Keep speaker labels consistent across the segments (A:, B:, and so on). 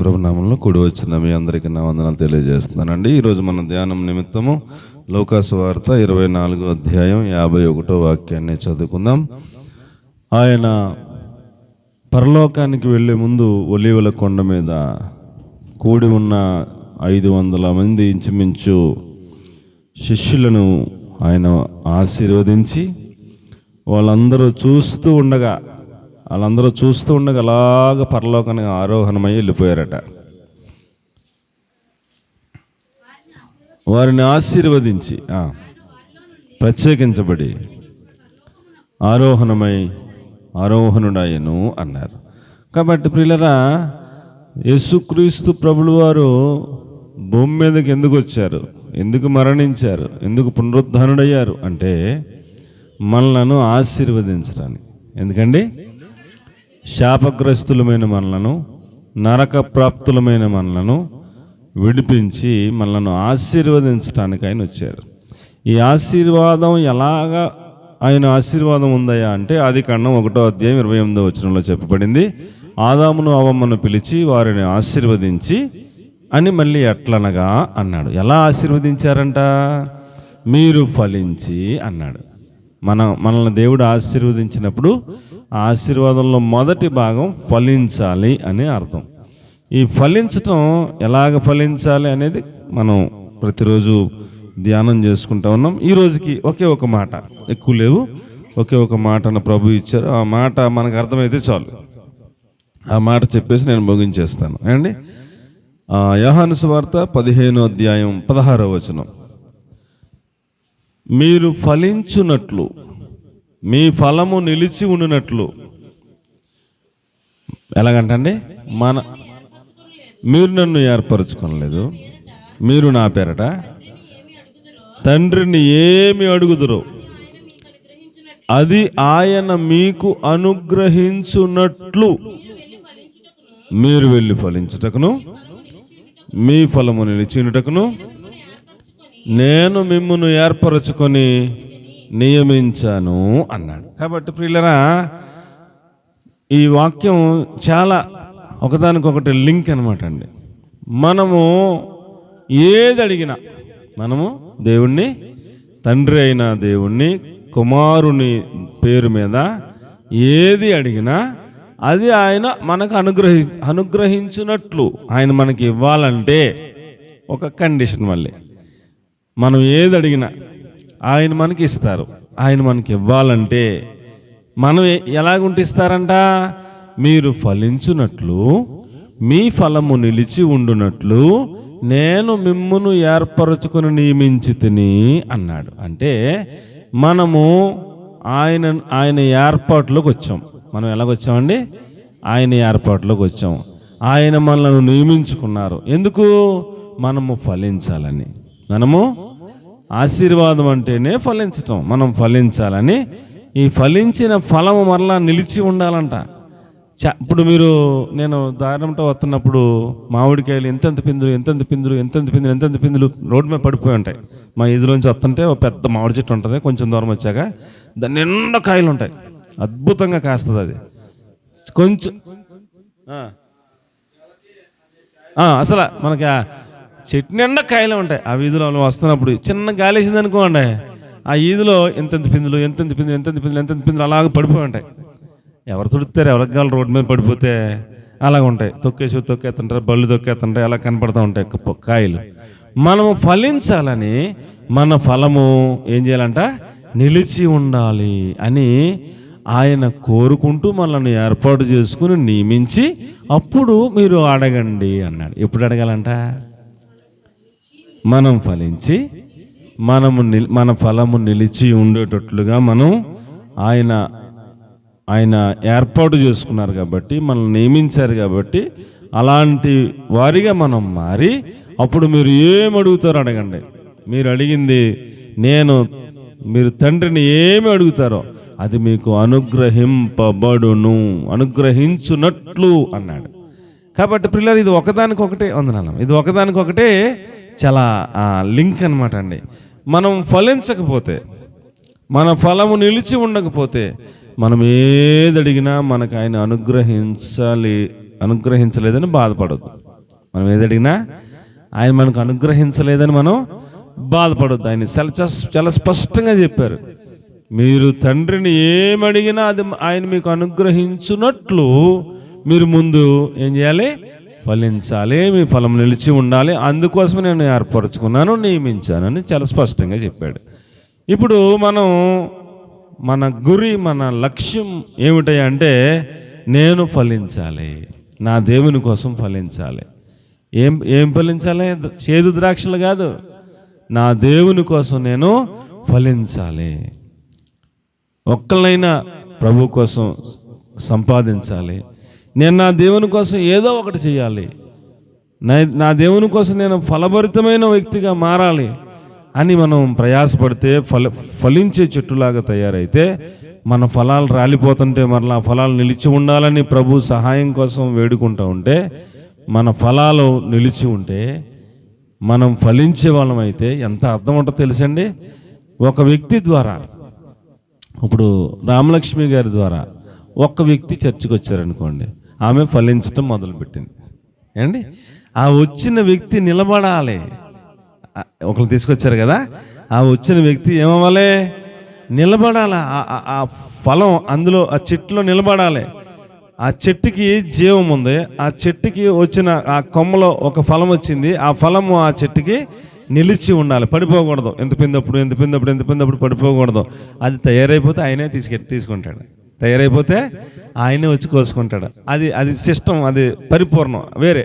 A: యేసుప్రభు నామంలో కూడి వచ్చిన మీ అందరికీ నా వందనాలు తెలియజేస్తున్నానండి. ఈరోజు మన ధ్యానం నిమిత్తము లూకాసు వార్త 24వ అధ్యాయం 51వ వాక్యాన్ని చదువుకుందాం. ఆయన పరలోకానికి వెళ్ళే ముందు ఒలీవల కొండ మీద కూడి ఉన్న 500 మంది ఇంచుమించు శిష్యులను ఆయన ఆశీర్వదించి వాళ్ళందరూ చూస్తూ ఉండగా అలాగ పరలోకానికి ఆరోహణమై వెళ్ళిపోయారట. వారిని ఆశీర్వదించి ప్రత్యేకించబడి ఆరోహణుడాయను అన్నారు. కాబట్టి ప్రియులరా, యేసుక్రీస్తు ప్రభులు వారు భూమి మీదకి ఎందుకు వచ్చారు, ఎందుకు మరణించారు, ఎందుకు పునరుద్ధానుడయ్యారు అంటే మనలను ఆశీర్వదించడానికి. ఎందుకండి? శాపగ్రస్తులమైన మనలను, నరక ప్రాప్తులమైన మనలను విడిపించి మనలను ఆశీర్వదించడానికి ఆయన వచ్చారు. ఈ ఆశీర్వాదం ఎలాగా ఆయన ఆశీర్వాదం ఉందయా అంటే ఆదికాండం 1వ అధ్యాయం 28వ వచనంలో చెప్పబడింది. ఆదామును అవ్వమ్మను పిలిచి వారిని ఆశీర్వదించి అని మళ్ళీ ఎట్లనగా అన్నాడు. ఎలా ఆశీర్వదించారంట? మీరు ఫలించి అన్నాడు. మనల్ని దేవుడు ఆశీర్వదించినప్పుడు ఆ ఆశీర్వాదంలో మొదటి భాగం ఫలించాలి అని అర్థం. ఈ ఫలించటం ఎలాగ ఫలించాలి అనేది మనం ప్రతిరోజు ధ్యానం చేసుకుంటా ఉన్నాం. ఈ రోజుకి ఒకే ఒక మాట, ఎక్కువ లేవు, ఒకే ఒక మాటను ప్రభు ఇచ్చారు. ఆ మాట మనకు అర్థమైతే చాలు. ఆ మాట చెప్పేసి నేను ముగించేస్తాను అండి. యోహాను సువార్త 15వ అధ్యాయం 16వ వచనం, మీరు ఫలించున్నట్లు మీ ఫలము నిలిచి ఉండినట్లు. ఎలాగంటండి? మీరు నన్ను ఏర్పరచుకోలేదు, మీరు నా పేరట తండ్రిని ఏమి అడుగుదురో అది ఆయన మీకు అనుగ్రహించున్నట్లు మీరు వెళ్ళి ఫలించుటకును మీ ఫలము నిలిచినటకును నేను మిమ్మును ఏర్పరచుకొని నియమించాను అన్నాడు. కాబట్టి ప్రియులరా, ఈ వాక్యం చాలా ఒకదానికొకటి లింక్ అనమాట అండి. మనము ఏది అడిగినా, మనము దేవుణ్ణి, తండ్రి అయిన దేవుణ్ణి, కుమారుని పేరు మీద ఏది అడిగినా అది ఆయన మనకు అనుగ్రహించినట్లు ఆయన మనకి ఇవ్వాలంటే ఒక కండిషన్. మళ్ళీ మనం ఏది అడిగినా ఆయన మనకి ఇస్తారు. ఆయన మనకి ఇవ్వాలంటే మనం ఎలాగుంటే ఇస్తారంట? మీరు ఫలించున్నట్లు మీ ఫలము నిలిచి ఉండునట్లు నేను మిమ్మును ఏర్పరచుకొని నియమించితిని అన్నాడు. అంటే మనము ఆయన ఏర్పాటులోకి వచ్చాం. మనం ఎలాగొచ్చామండి? ఆయన ఏర్పాటులోకి వచ్చాం. ఆయన మనల్ని నియమించుకున్నారు. ఎందుకు? మనము ఫలించాలని. మనము ఆశీర్వాదం అంటేనే ఫలించటం. మనం ఫలించాలని. ఈ ఫలించిన ఫలము మరలా నిలిచి ఉండాలంట. ఇప్పుడు నేను దారంతో వస్తున్నప్పుడు మామిడికాయలు ఎంతెంత పిందులు రోడ్డు మీద పడిపోయి ఉంటాయి. మా ఇదిలోంచి వస్తుంటే ఒక పెద్ద మామిడి చెట్టు ఉంటుంది. కొంచెం దూరం వచ్చాక దాని నిండా కాయలు ఉంటాయి. అద్భుతంగా కాస్తుంది అది. కొంచెం అసలు మనకి చెట్టు నిండా కాయలు ఉంటాయి. ఆ వీధిలో వస్తున్నప్పుడు చిన్న గాలి వేసింది అనుకోండి, ఆ వీధిలో ఎంతెంత పిందులు అలాగ పడిపోయి ఉంటాయి. ఎవరు తుడుతారు? ఎవరికి కావాలి? రోడ్డు మీద పడిపోతే అలాగ ఉంటాయి. తొక్కేస్తుంటారు, బళ్ళు తొక్కేస్తుంటాయి, అలా కనపడుతూ ఉంటాయి కాయలు. మనము ఫలించాలని మన ఫలము ఏం చేయాలంట? నిలిచి ఉండాలి అని ఆయన కోరుకుంటూ మనల్ని ఏర్పాటు చేసుకుని నియమించి అప్పుడు మీరు అడగండి అన్నాడు. ఎప్పుడు అడగాలంట? మనం ఫలించి మన ఫలము నిలిచి ఉండేటట్లుగా మనం ఆయన ఏర్పాటు చేసుకున్నారు కాబట్టి, మనల్ని నియమించారు కాబట్టి, అలాంటి వారిగా మనం మారి అప్పుడు మీరు ఏమి అడుగుతారో అడగండి. మీరు అడిగింది మీరు తండ్రిని ఏమి అడుగుతారో అది మీకు అనుగ్రహింపబడును, అనుగ్రహించున్నట్లు అన్నాడు. కాబట్టి పిల్లలు, ఇది ఒకదానికొకటే వందనాలం. ఇది ఒకదానికొకటే చాలా లింక్ అనమాట అండి. మనం ఫలించకపోతే, మన ఫలము నిలిచి ఉండకపోతే, మనం ఏది అడిగినా మనకు ఆయన అనుగ్రహించలేదని బాధపడద్దు. మనం ఏది అడిగినా ఆయన మనకు అనుగ్రహించలేదని మనం బాధపడొద్దు. ఆయన చాలా స్పష్టంగా చెప్పారు, మీరు తండ్రిని ఏమడిగినా అది ఆయన మీకు అనుగ్రహించున్నట్లు మీరు ముందు ఏం చేయాలి? ఫలించాలి, మీ ఫలం నిలిచి ఉండాలి, అందుకోసమే నేను ఏర్పరచుకున్నాను, నియమించాను అని చాలా స్పష్టంగా చెప్పాడు. ఇప్పుడు మనం మన గురి, మన లక్ష్యం ఏమిటంటే నేను ఫలించాలి, నా దేవుని కోసం ఫలించాలి. ఏం ఫలించాలి? చేదు ద్రాక్షలు కాదు, నా దేవుని కోసం నేను ఫలించాలి. ఒక్కళ్ళైనా ప్రభు కోసం సంపాదించాలి. నేను నా దేవుని కోసం ఏదో ఒకటి చేయాలి, నా దేవుని కోసం నేను ఫలభరితమైన వ్యక్తిగా మారాలి అని మనం ప్రయాసపడితే ఫలించే చెట్టులాగా తయారైతే మన ఫలాలు రాలిపోతుంటే మరలా ఫలాలు నిలిచి ఉండాలని ప్రభు సహాయం కోసం వేడుకుంటూ ఉంటే, మన ఫలాలు నిలిచి ఉంటే మనం ఫలించే వాళ్ళం అయితే ఎంత అర్థం ఉంటుందో తెలుసండి. ఒక వ్యక్తి ద్వారా, ఇప్పుడు రామలక్ష్మి గారి ద్వారా ఒక్క వ్యక్తి చర్చికి వచ్చారనుకోండి, ఆమె ఫలించటం మొదలుపెట్టింది ఏమండి. ఆ వచ్చిన వ్యక్తి నిలబడాలి. ఒకరు తీసుకొచ్చారు కదా, ఆ వచ్చిన వ్యక్తి ఏమవ్వాలి? నిలబడాలి. ఆ ఫలం అందులో ఆ చెట్టులో నిలబడాలి. ఆ చెట్టుకి జీవం ఉంది, ఆ చెట్టుకి వచ్చిన ఆ కొమ్మలో ఒక ఫలం వచ్చింది, ఆ ఫలము ఆ చెట్టుకి నిలిచి ఉండాలి, పడిపోకూడదు. ఎంత పిందప్పుడు పడిపోకూడదు. అది తయారైపోతే ఆయనే తీసుకుంటాడు, తయారైపోతే ఆయనే వచ్చి కోసుకుంటాడు. అది సిస్టమ్, అది పరిపూర్ణం. వేరే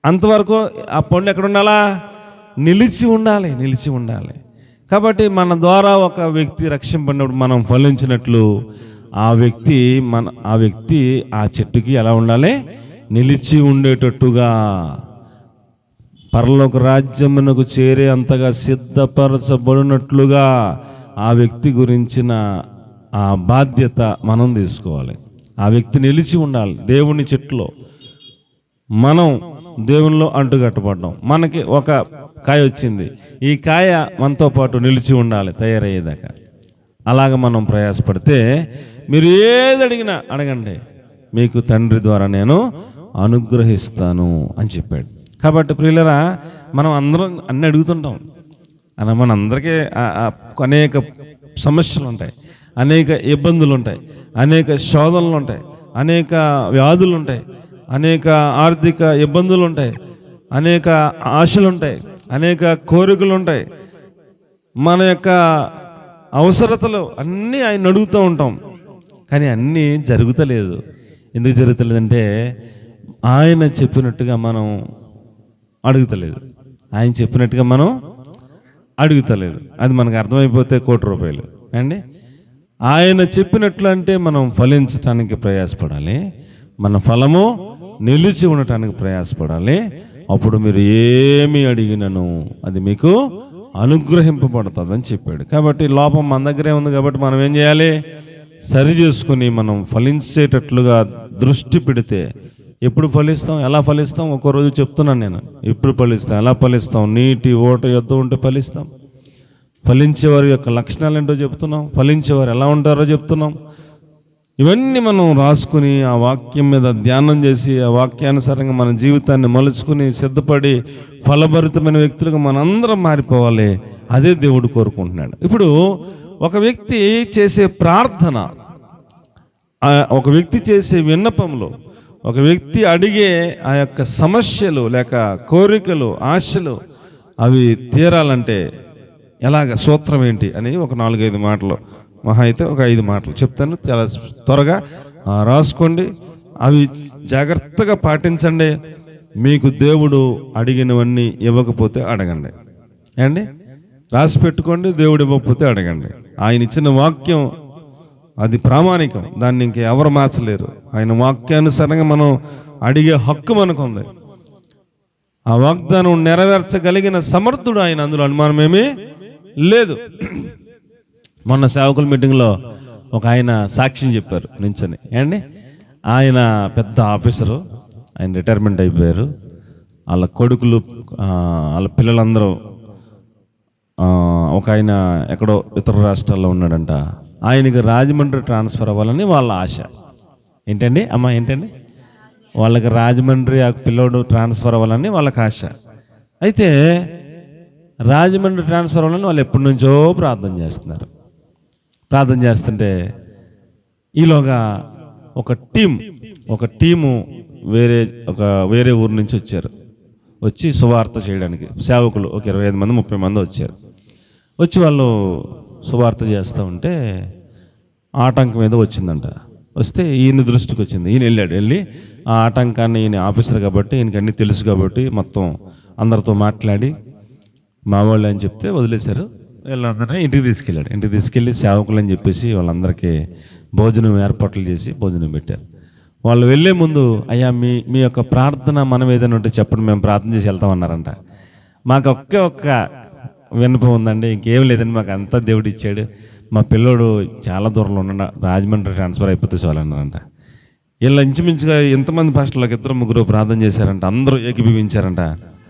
A: అంతవరకు ఆ పండు ఎక్కడ ఉండాలా? నిలిచి ఉండాలి. కాబట్టి మన ద్వారా ఒక వ్యక్తి రక్షింపడినప్పుడు మనం ఫలించినట్లు ఆ వ్యక్తి ఆ చెట్టుకి ఎలా ఉండాలి? నిలిచి ఉండేటట్టుగా, పరలోక రాజ్యమునకు చేరే అంతగా సిద్ధపరచబడినట్లుగా ఆ వ్యక్తి గురించిన ఆ బాధ్యత మనం తీసుకోవాలి. ఆ వ్యక్తి నిలిచి ఉండాలి. దేవుని చెట్టులో మనం దేవునిలో అంటుకట్టబడ్డాం, మనకి ఒక కాయ వచ్చింది, ఈ కాయ మనతో పాటు నిలిచి ఉండాలి తయారయ్యేదాకా. అలాగ మనం ప్రయాసపడితే మీరు ఏది అడిగినా అడగండి, మీకు తండ్రి ద్వారా నేను అనుగ్రహిస్తాను అని చెప్పాడు. కాబట్టి ప్రియులరా, మనం అందరం అన్నీ అడుగుతుంటాం. మన అందరికీ అనేక సమస్యలు ఉంటాయి, అనేక ఇబ్బందులు ఉంటాయి, అనేక శోధనలు ఉంటాయి, అనేక వ్యాధులు ఉంటాయి, అనేక ఆర్థిక ఇబ్బందులు ఉంటాయి, అనేక ఆశలు ఉంటాయి, అనేక కోరికలు ఉంటాయి, మన యొక్క అవసరతలు అన్నీ ఆయన అడుగుతూ ఉంటాం. కానీ అన్నీ జరుగుతలేదు. ఎందుకు జరుగుతలేదంటే ఆయన చెప్పినట్టుగా మనం అడుగుతలేదు. ఆయన చెప్పినట్టుగా మనం అడుగుతలేదు. అది మనకు అర్థమైపోతే ₹1,00,00,000 అండి. ఆయన చెప్పినట్లు అంటే మనం ఫలించటానికి ప్రయాసపడాలి, మన ఫలము నిలిచి ఉండటానికి ప్రయాసపడాలి. అప్పుడు మీరు ఏమి అడిగినను అది మీకు అనుగ్రహింపబడుతుందని చెప్పాడు. కాబట్టి లోపం మన దగ్గరే ఉంది. కాబట్టి మనం ఏం చేయాలి? సరి చేసుకుని మనం ఫలించేటట్లుగా దృష్టి పెడితే ఎప్పుడు ఫలిస్తాం, ఎలా ఫలిస్తాం? ఒక్కో రోజు చెప్తున్నాను నేను, ఎప్పుడు ఫలిస్తాం, ఎలా ఫలిస్తాం? నీటి ఓట యొద్ద ఉంటే ఫలిస్తాం. ఫలించేవారి యొక్క లక్షణాలు ఏంటో చెప్తున్నాం, ఫలించేవారు ఎలా ఉంటారో చెప్తున్నాం. ఇవన్నీ మనం రాసుకుని ఆ వాక్యం మీద ధ్యానం చేసి ఆ వాక్యానుసారంగా మన జీవితాన్ని మలుచుకుని సిద్ధపడి ఫలభరితమైన వ్యక్తులుగా మనందరం మారిపోవాలి. అదే దేవుడు కోరుకుంటున్నాడు. ఇప్పుడు ఒక వ్యక్తి చేసే ప్రార్థన, ఒక వ్యక్తి చేసే విన్నపంలో, ఒక వ్యక్తి అడిగే ఆ యొక్క సమస్యలు లేక కోరికలు, ఆశలు అవి తీరాలంటే ఎలాగ, సూత్రం ఏంటి అని ఒక 4-5 మాటలు, మహా అయితే ఒక 5 మాటలు చెప్తాను. చాలా త్వరగా రాసుకోండి, అవి జాగ్రత్తగా పాటించండి. మీకు దేవుడు అడిగినవన్నీ ఇవ్వకపోతే అడగండి అండి, రాసి పెట్టుకోండి. దేవుడు ఇవ్వకపోతే అడగండి. ఆయన ఇచ్చిన వాక్యం అది ప్రామాణికం, దాన్ని ఇంక ఎవరు మార్చలేరు. ఆయన వాక్యానుసారంగా మనం అడిగే హక్కు మనకు ఉంది. ఆ వాగ్దానం నెరవేర్చగలిగిన సమర్థుడు ఆయన, అందులో అనుమానమేమీ లేదు. మొన్న సేవకుల మీటింగ్లో ఒక ఆయన సాక్ష్యం చెప్పారు నించని ఏండి. ఆయన పెద్ద ఆఫీసరు, ఆయన రిటైర్మెంట్ అయిపోయారు. వాళ్ళ కొడుకులు, వాళ్ళ పిల్లలందరూ, ఒక ఆయన ఎక్కడో ఇతర రాష్ట్రాల్లో ఉన్నాడంట. ఆయనకి రాజమండ్రి ట్రాన్స్ఫర్ అవ్వాలని వాళ్ళ ఆశ. ఏంటండి అమ్మా, ఏంటండి? వాళ్ళకి రాజమండ్రి ఆ పిల్లోడు ట్రాన్స్ఫర్ అవ్వాలని వాళ్ళకి ఆశ. అయితే రాజమండ్రి ట్రాన్స్ఫర్ అవ్వాలని వాళ్ళు ఎప్పటి నుంచో ప్రార్థన చేస్తుంటే ఈలోగా ఒక టీము వేరే ఊరు నుంచి వచ్చి సువార్త చేయడానికి సేవకులు ఒక 25 మంది 30 మంది వచ్చి వాళ్ళు సువార్త చేస్తూ ఉంటే ఆటంకం ఏదో వచ్చిందంట. వస్తే ఈయన దృష్టికి వచ్చింది. ఈయన వెళ్ళి ఆ ఆటంకాన్ని, ఈయన ఆఫీసర్ కాబట్టి ఈయనకి అన్నీ తెలుసు కాబట్టి మొత్తం అందరితో మాట్లాడి మా వాళ్ళు అని చెప్తే వదిలేశారు. వీళ్ళందరినీ ఇంటికి తీసుకెళ్ళి సేవకులు అని చెప్పేసి వాళ్ళందరికీ భోజనం ఏర్పాట్లు చేసి భోజనం పెట్టారు. వాళ్ళు వెళ్ళే ముందు, అయ్యా మీ యొక్క ప్రార్థన మనం ఏదైనా ఉంటే చెప్పండి, మేము ప్రార్థన చేసి వెళ్తామన్నారంట. మాకు ఒక్క విన్నపం ఉందండి, ఇంకేం లేదండి, మాకు అంతా దేవుడు ఇచ్చాడు, మా పిల్లోడు చాలా దూరంలో ఉన్నాడు, రాజమండ్రి ట్రాన్స్ఫర్ అయిపోతే చాలన్నారంట. వీళ్ళు ఇంచుమించుగా ఎంతమంది పాస్టర్లకు 2-3 ప్రార్థన చేశారంట. అందరూ ఏకీభవించారంట.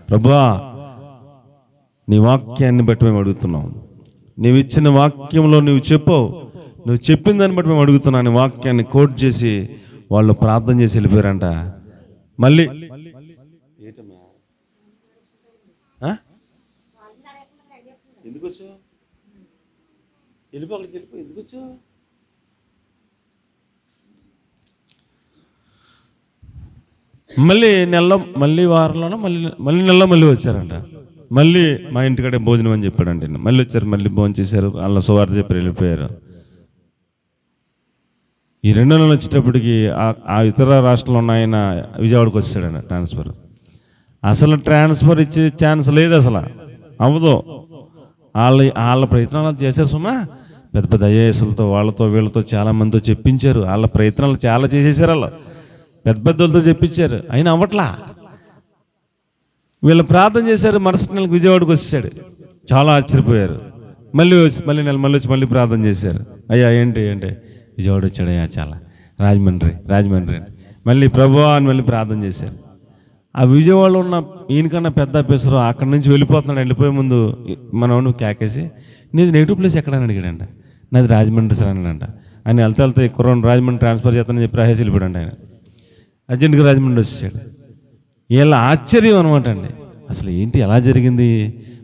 A: ప్రభువా, నీ వాక్యాన్ని బట్టి మేము అడుగుతున్నాం, నీవు ఇచ్చిన వాక్యంలో నువ్వు చెప్పిన దాన్ని బట్టి మేము అడుగుతున్నాం నీ వాక్యాన్ని కోట్ చేసి వాళ్ళు ప్రార్థన చేసి వెళ్ళిపోయారంట. మళ్ళీ ఎందుకు వచ్చావు? ఎందుకు వచ్చావు? మళ్ళీ వారంలోనో మళ్ళీ వచ్చారంట. మళ్ళీ మా ఇంటికాడే భోజనం అని చెప్పాడంటే మళ్ళీ వచ్చారు. మళ్ళీ భోజనం చేశారు. వాళ్ళ సువార్త చెప్పి వెళ్ళిపోయారు. ఈ 2 నెలలు వచ్చేటప్పటికి ఆ ఇతర రాష్ట్రంలో ఉన్న ఆయన విజయవాడకు వచ్చాడు ట్రాన్స్ఫర్. అసలు ట్రాన్స్ఫర్ ఇచ్చే ఛాన్స్ లేదు, అసలు అవ్వదు. వాళ్ళ ప్రయత్నాలు చేశారు. సుమా పెద్ద ఐఏఎస్లతో వాళ్ళతో వీళ్ళతో చాలామందితో చెప్పించారు. వాళ్ళ ప్రయత్నాలు చాలా చేసేసారు. వాళ్ళు పెద్దలతో చెప్పించారు, అయినా అవ్వట్లా. వీళ్ళు ప్రార్థన చేశారు. మరుసటి నెలకు విజయవాడకు వచ్చేసాడు. చాలా ఆశ్చర్యపోయారు. మళ్ళీ వచ్చి మళ్ళీ ప్రార్థన చేశారు. అయ్యా ఏంటి విజయవాడ వచ్చాడయ్యా, చాలా రాజమండ్రి మళ్ళీ ప్రభువా అని మళ్ళీ ప్రార్థన చేశారు. ఆ విజయవాడలో ఉన్న ఈయనకన్నా పెద్ద ఆఫీసరు అక్కడి నుంచి వెళ్ళిపోయే ముందు మనోడు కేకేసి, నీది నెగిటివ్ ప్లేస్ ఎక్కడని అడిగాడంట. నాది రాజమండ్రి సార్ అన్నాడంట. ఆయన వెళ్తే కుర్రోని రాజమండ్రి ట్రాన్స్ఫర్ చేస్తానని చెప్పి రాసేసి వెళ్ళిపోయాడంట. ఆయన అర్జెంట్గా రాజమండ్రి వచ్చేసాడు. వీళ్ళ ఆశ్చర్యం అనమాట అండి. అసలు ఏంటి ఎలా జరిగింది?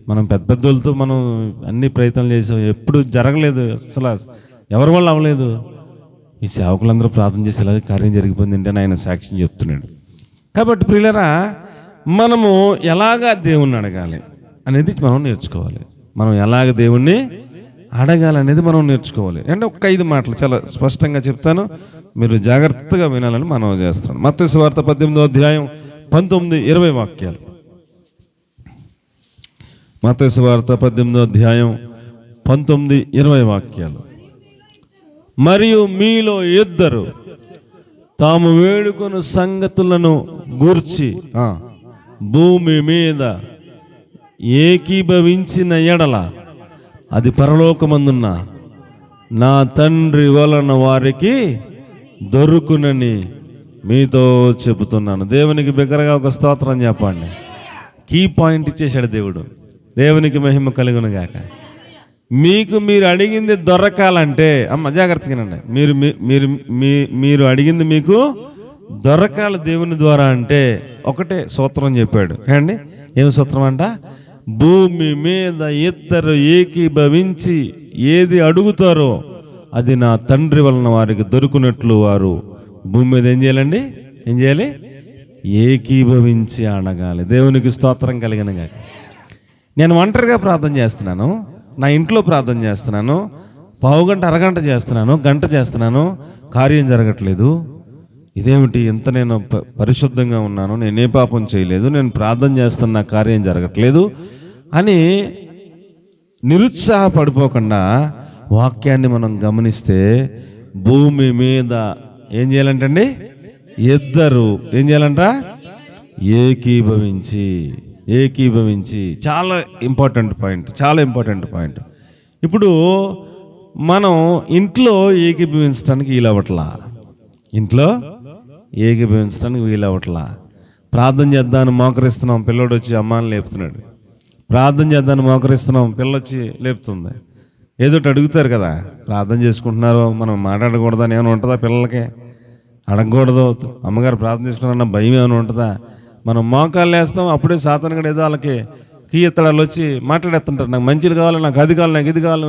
A: మనం పెద్దలతో మనం అన్ని ప్రయత్నాలు చేసాం, ఎప్పుడు జరగలేదు, అసలు ఎవరి వల్ల అవ్వలేదు. ఈ సేవకులందరూ ప్రార్థన చేసి ఇలా కార్యం జరిగిపోయింది అని ఆయన సాక్ష్యం చెప్తున్నాడు. కాబట్టి ప్రియులరా, మనము ఎలాగా దేవుణ్ణి అడగాలి అనేది మనం నేర్చుకోవాలి. మనం ఎలాగ దేవుణ్ణి అడగాలనేది మనం నేర్చుకోవాలి. అంటే ఒక 5 మాటలు చాలా స్పష్టంగా చెప్తాను, మీరు జాగ్రత్తగా వినాలని మనం చేస్తున్నాం. మత్తయి సువార్త 18వ అధ్యాయం 19-20 వాక్యాలు. మత్తయి సువార్త 18వ అధ్యాయం 19-20 వాక్యాలు. మరియు మీలో ఇద్దరు తాము వేడుకొను సంగతులను గూర్చి భూమి మీద ఏకీభవించిన ఎడల అది పరలోకమందున్న నా తండ్రి వలన వారికి దొరుకునని మీతో చెబుతున్నాను. దేవునికి బిగ్గరగా ఒక స్తోత్రం చెప్పండి. కీ పాయింట్ ఇచ్చేశాడు దేవుడు. దేవునికి మహిమ కలుగును గాక. మీరు అడిగింది దొరకాలంటే, జాగ్రత్తగానండి, మీరు అడిగింది మీకు దొరకాలి దేవుని ద్వారా అంటే ఒకటే సూత్రం చెప్పాడు. అండి, ఏం సూత్రం అంట? భూమి మీద ఇద్దరు ఏకీభవించి ఏది అడుగుతారో అది నా తండ్రి వలన వారికి దొరుకునట్లు వారు భూమి మీద ఏం చేయాలి? ఏకీభవించి అడగాలి. దేవునికి స్తోత్రం కలిగిన గాక. నేను ఒంటరిగా ప్రార్థన చేస్తున్నాను, నా ఇంట్లో ప్రార్థన చేస్తున్నాను, పావుగంట అరగంట చేస్తున్నాను, గంట చేస్తున్నాను, కార్యం జరగట్లేదు. ఇదేమిటి, ఇంత నేను పరిశుద్ధంగా ఉన్నాను, నేనే పాపం చేయలేదు, నేను ప్రార్థన చేస్తున్న కార్యం జరగట్లేదు అని నిరుత్సాహపడిపోకుండా వాక్యాన్ని మనం గమనిస్తే, భూమి మీద ఏం చేయాలంటండి? ఇద్దరు ఏం చేయాలంట? ఏకీభవించి. చాలా ఇంపార్టెంట్ పాయింట్. ఇప్పుడు మనం ఇంట్లో ఏకీభవించడానికి వీలవట్లా. ప్రార్థన చేద్దామని మోకరిస్తున్నాం, పిల్లడు వచ్చి అమ్మాని లేపుతున్నాడు. ప్రార్థన చేద్దామని మోకరిస్తున్నాం, పిల్లొచ్చి లేపుతుంది. ఏదోటి అడుగుతారు కదా, ప్రార్థన చేసుకుంటున్నారు, మనం మాట్లాడకూడదని ఏమైనా ఉంటుందా పిల్లలకి? అడగకూడదు. అమ్మగారు ప్రార్థన చేసుకున్నా భయం ఏమైనా ఉంటుందా? మనం మోకాళ్ళు వేస్తాం, అప్పుడే సాతాను కూడా ఏదో వాళ్ళకి కీయత్తడాలు వచ్చి మాట్లాడేస్తుంటారు. నాకు మంచిలు కావాలి, నాకు అది కావాలి, నాకు ఇది కావాలి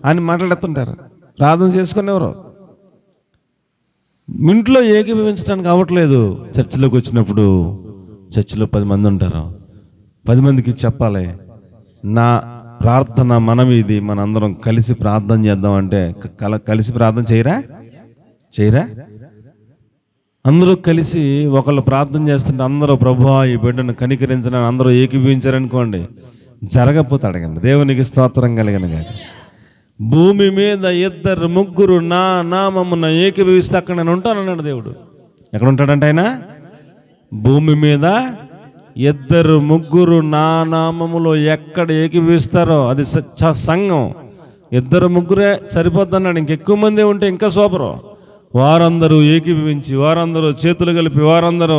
A: అని మాట్లాడేస్తుంటారు. ప్రార్థన చేసుకునేవారు. ఇంట్లో ఏకీభవించడానికి అవ్వట్లేదు. చర్చిలోకి వచ్చినప్పుడు చర్చిలో 10 మంది ఉంటారు. 10 మందికి చెప్పాలి, నా ప్రార్థన మనవి ఇది, మనందరం కలిసి ప్రార్థన చేద్దాం అంటే కలిసి ప్రార్థన చేయరా? అందరూ కలిసి ఒకళ్ళు ప్రార్థన చేస్తుంటే అందరూ ప్రభువా ఈ బిడ్డను కనికరించడానికి అందరూ ఏకీభవించారనుకోండి, జరగకపోతే అడగండి. దేవునికి స్తోత్రం కలిగిన గాక. భూమి మీద 2-3 నా నామమున ఏకీభవిస్తే అక్కడ నేను ఉంటానన్నాడు దేవుడు. ఎక్కడ ఉంటాడంటే ఆయన భూమి మీద 2-3 నా నామములో ఎక్కడ ఏకీభవిస్తారో అది సంఘం. 2-3 సరిపోద్దన్నాడు. ఇంకెక్కువ మంది ఉంటే ఇంకా సూపరు. వారందరూ ఏకీభవించి, వారందరూ చేతులు కలిపి, వారందరూ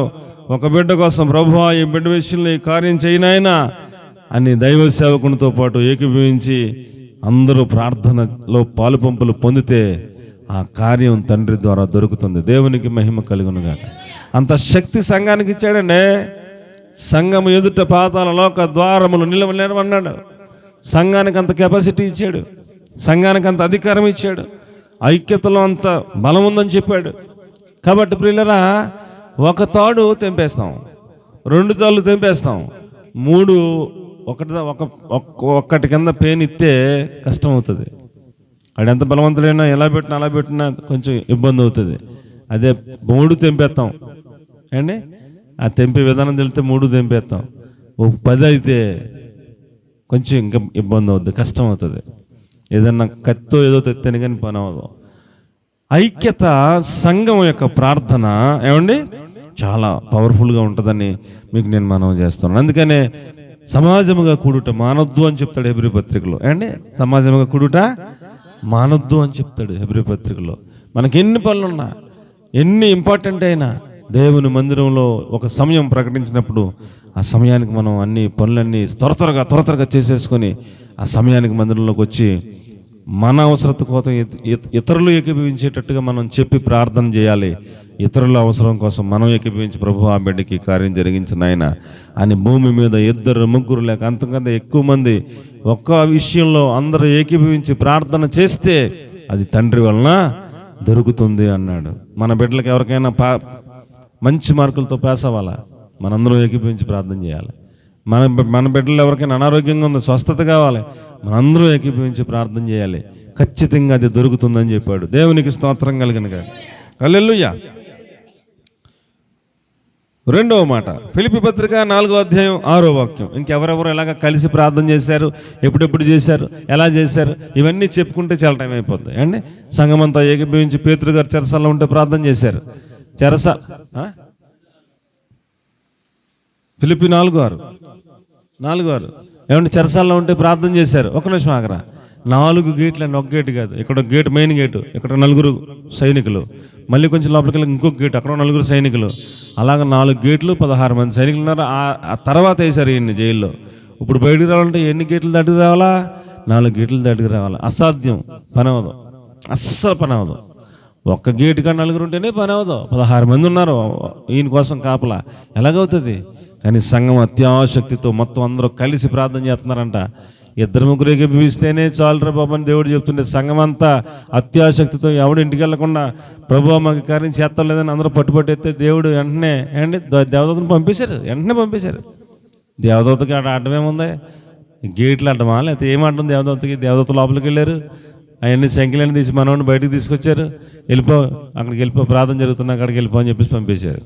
A: ఒక బిడ్డ కోసం ప్రభువా ఈ బిడ్డ విషయంలో ఈ కార్యం చేయనాయనా అని దైవ సేవకునితో పాటు ఏకీభవించి అందరూ ప్రార్థనలో పాలు పంపులు పొందితే ఆ కార్యం తండ్రి ద్వారా దొరుకుతుంది. దేవునికి మహిమ కలుగునుగాక. అంత శక్తి సంఘానికి ఇచ్చాడండి. సంఘము ఎదుట పాతాళ లోక ద్వారములు నిలవలేవన్నాడు. సంఘానికి అంత కెపాసిటీ ఇచ్చాడు, సంఘానికి అంత అధికారం ఇచ్చాడు, ఐక్యతలో అంత బలం ఉందని చెప్పాడు. కాబట్టి ప్రియులరా, ఒక తాడు తెంపేస్తాం, 2 తాళ్ళు తెంపేస్తాం, 3 ఒక్కటి కింద పెయిన్ ఇస్తే కష్టం అవుతుంది. వాడు ఎంత బలవంతుడైనా ఎలా పెట్టినా అలా పెట్టినా కొంచెం ఇబ్బంది అవుతుంది. అదే 3 తెంపేస్తాం అండి. ఆ తెంపే విధానం తెలిస్తే 3 తెంపేస్తాం. 10 అయితే కొంచెం ఇంకా ఇబ్బంది అవుతుంది, కష్టం అవుతుంది. ఏదన్నా కత్తో ఏదో తెత్తని కానీ పని అవ్వదు. ఐక్యత సంఘం యొక్క ప్రార్థన ఏమండి చాలా పవర్ఫుల్గా ఉంటుందని మీకు నేను మనవి చేస్తున్నాను. అందుకనే సమాజముగా కూడుట మానొద్దు అని చెప్తాడు హెబ్రీ పత్రికలో. ఏమండి సమాజముగా కూడుట మానొద్దు అని చెప్తాడు హెబ్రీ పత్రికలో. మనకి ఎన్ని పనులున్నా, ఎన్ని ఇంపార్టెంట్ అయినా దేవుని మందిరంలో ఒక సమయం ప్రకటించినప్పుడు ఆ సమయానికి మనం అన్ని పనులన్నీ త్వరగా చేసేసుకొని ఆ సమయానికి మందిరంలోకి వచ్చి మన అవసరత కోసం ఇతరులు ఏకీభవించేటట్టుగా మనం చెప్పి ప్రార్థన చేయాలి. ఇతరుల అవసరం కోసం మనం ఏకీభవించి ప్రభు ఆ బిడ్డకి కార్యం జరిగించిన ఆయన అని భూమి మీద 2-3 లేక అంతకంటే ఎక్కువ మంది ఒక్క విషయంలో అందరూ ఏకీభవించి ప్రార్థన చేస్తే అది తండ్రి వలన దొరుకుతుంది అన్నాడు. మన బిడ్డలకు ఎవరికైనా మంచి మార్కులతో పాస్ అవ్వాలా, మనందరం ఏకీభవించి ప్రార్థన చేయాలి. మన బిడ్డలు ఎవరికైనా అనారోగ్యంగా ఉంది, స్వస్థత కావాలి, మనందరూ ఏకీభవించి ప్రార్థన చేయాలి. ఖచ్చితంగా అది దొరుకుతుందని చెప్పాడు. దేవునికి స్తోత్రం కలిగిన గాక. హల్లెలూయా. 2వ మాట ఫిలిప్పీ పత్రిక 4వ అధ్యాయం 6వ వాక్యం. ఇంకెవరెవరు ఎలాగ కలిసి ప్రార్థన చేశారు, ఎప్పుడెప్పుడు చేశారు, ఎలా చేశారు, ఇవన్నీ చెప్పుకుంటే చాలా టైం అయిపోతుంది అండి. సంఘమంతా ఏకీభవించి పేతురు గారు చెరసాల్లో ఉంటే ప్రార్థన చేశారు. ఫిలిప్పీ 4:6 ఏమంటే చెరసాల్లో ఉంటే ప్రార్థన చేశారు. ఒక నిమిషం ఆగరా. 4 గేట్లు అండి, ఒక గేటు కాదు. ఇక్కడ ఒక గేటు, మెయిన్ గేటు, ఇక్కడ 4 సైనికులు, మళ్ళీ కొంచెం లోపలికి వెళ్ళి ఇంకొక గేటు, అక్కడ 4 సైనికులు, అలాగ 4 గేట్లు 16 మంది సైనికులు ఉన్నారు. ఆ తర్వాత వేశారు ఈయన్ని జైల్లో. ఇప్పుడు బయటికి రావాలంటే ఎన్ని గేట్లు దాటికి రావాలా? 4 గేట్లు దాటికి రావాలా? అసాధ్యం, పని అవ్వదు, అస్సలు పని అవ్వదు. ఒక్క గేటు కాడ 4 ఉంటేనే పని అవ్వదు. 16 మంది ఉన్నారు ఈయన కోసం కాపలా, ఎలాగవుతుంది? కానీ సంఘం అత్యాశక్తితో మొత్తం అందరూ కలిసి ప్రార్థన చేస్తున్నారంట. 2-3 ఏకీభవిస్తేనే చాలురా బాబు అని దేవుడు చెప్తుండే. సంఘం అంతా అత్యాశక్తితో ఎవడు ఇంటికి వెళ్ళకుండా ప్రభు మాకు కార్యం చేస్తాం లేదని అందరూ పట్టుబట్టేస్తే దేవుడు వెంటనే దేవదూతను పంపించారు. వెంటనే పంపించారు. దేవదూతకి అడ్డమేముంది? గేట్లు అడ్డమా లేకపోతే ఏమంటుంది దేవదూతకి? దేవదూత లోపలికి వెళ్ళారు, అవన్నీ సంఖ్యలన్నీ తీసి మనవాడిని బయటకు తీసుకొచ్చారు. అక్కడికి వెళ్ళిపో, ప్రార్థన జరుగుతున్నా అక్కడికి వెళ్ళిపో అని చెప్పేసి పంపించారు.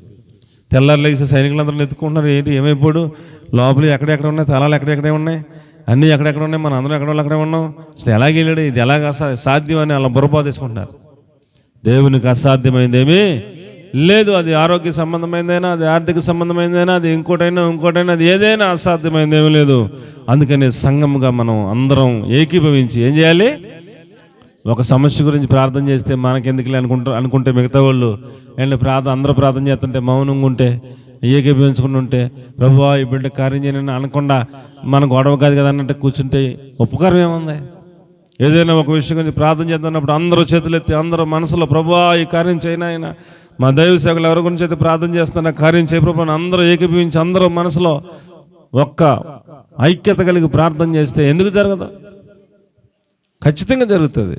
A: తెల్లారులు వేసే సైనికులందరూ ఎత్తుకుంటున్నారు. ఏంటి ఏమైపోడు? లోపల ఎక్కడెక్కడ ఉన్నాయి, తలాలు ఎక్కడెక్కడే ఉన్నాయి, అన్నీ ఎక్కడెక్కడ ఉన్నాయి, మన అందరం ఎక్కడ అక్కడే ఉన్నాం. అసలు ఎలాగ వెళ్ళాడు, ఇది ఎలాగ సాధ్యం అని అలా బుర్రపా తీసుకుంటున్నారు. దేవునికి అసాధ్యమైందేమీ లేదు. అది ఆరోగ్య సంబంధమైందైనా, అది ఆర్థిక సంబంధమైందైనా, అది ఇంకోటైనా అది ఏదైనా అసాధ్యమైందేమీ లేదు. అందుకని సంఘముగా మనం అందరం ఏకీభవించి ఏం చేయాలి? ఒక సమస్య గురించి ప్రార్థన చేస్తే మనకెందుకులే అనుకుంటే మిగతా వాళ్ళు అందరూ ప్రార్థన చేస్తుంటే మౌనంగా ఉంటే, ఏకీభవించుకుని ఉంటే, ప్రభువా ఈ బిడ్డ కార్యం చేయని అనకుండా మన గొడవ కాదు కదా అన్నట్టు కూర్చుంటే ఉపకారం ఏముంది? ఏదైనా ఒక విషయం గురించి ప్రార్థన చేస్తున్నప్పుడు అందరూ చేతులెత్తి అందరూ మనసులో ప్రభువా ఈ కార్యం చేయను ఆయన, మా దైవ సేవకులు ఎవరి గురించి అయితే ప్రార్థన చేస్తున్నా కార్యం చేయ ప్రభు అని అందరూ ఏకీభవించి అందరూ మనసులో ఒక్క ఐక్యత కలిగి ప్రార్థన చేస్తే ఎందుకు జరగదు? ఖచ్చితంగా జరుగుతుంది.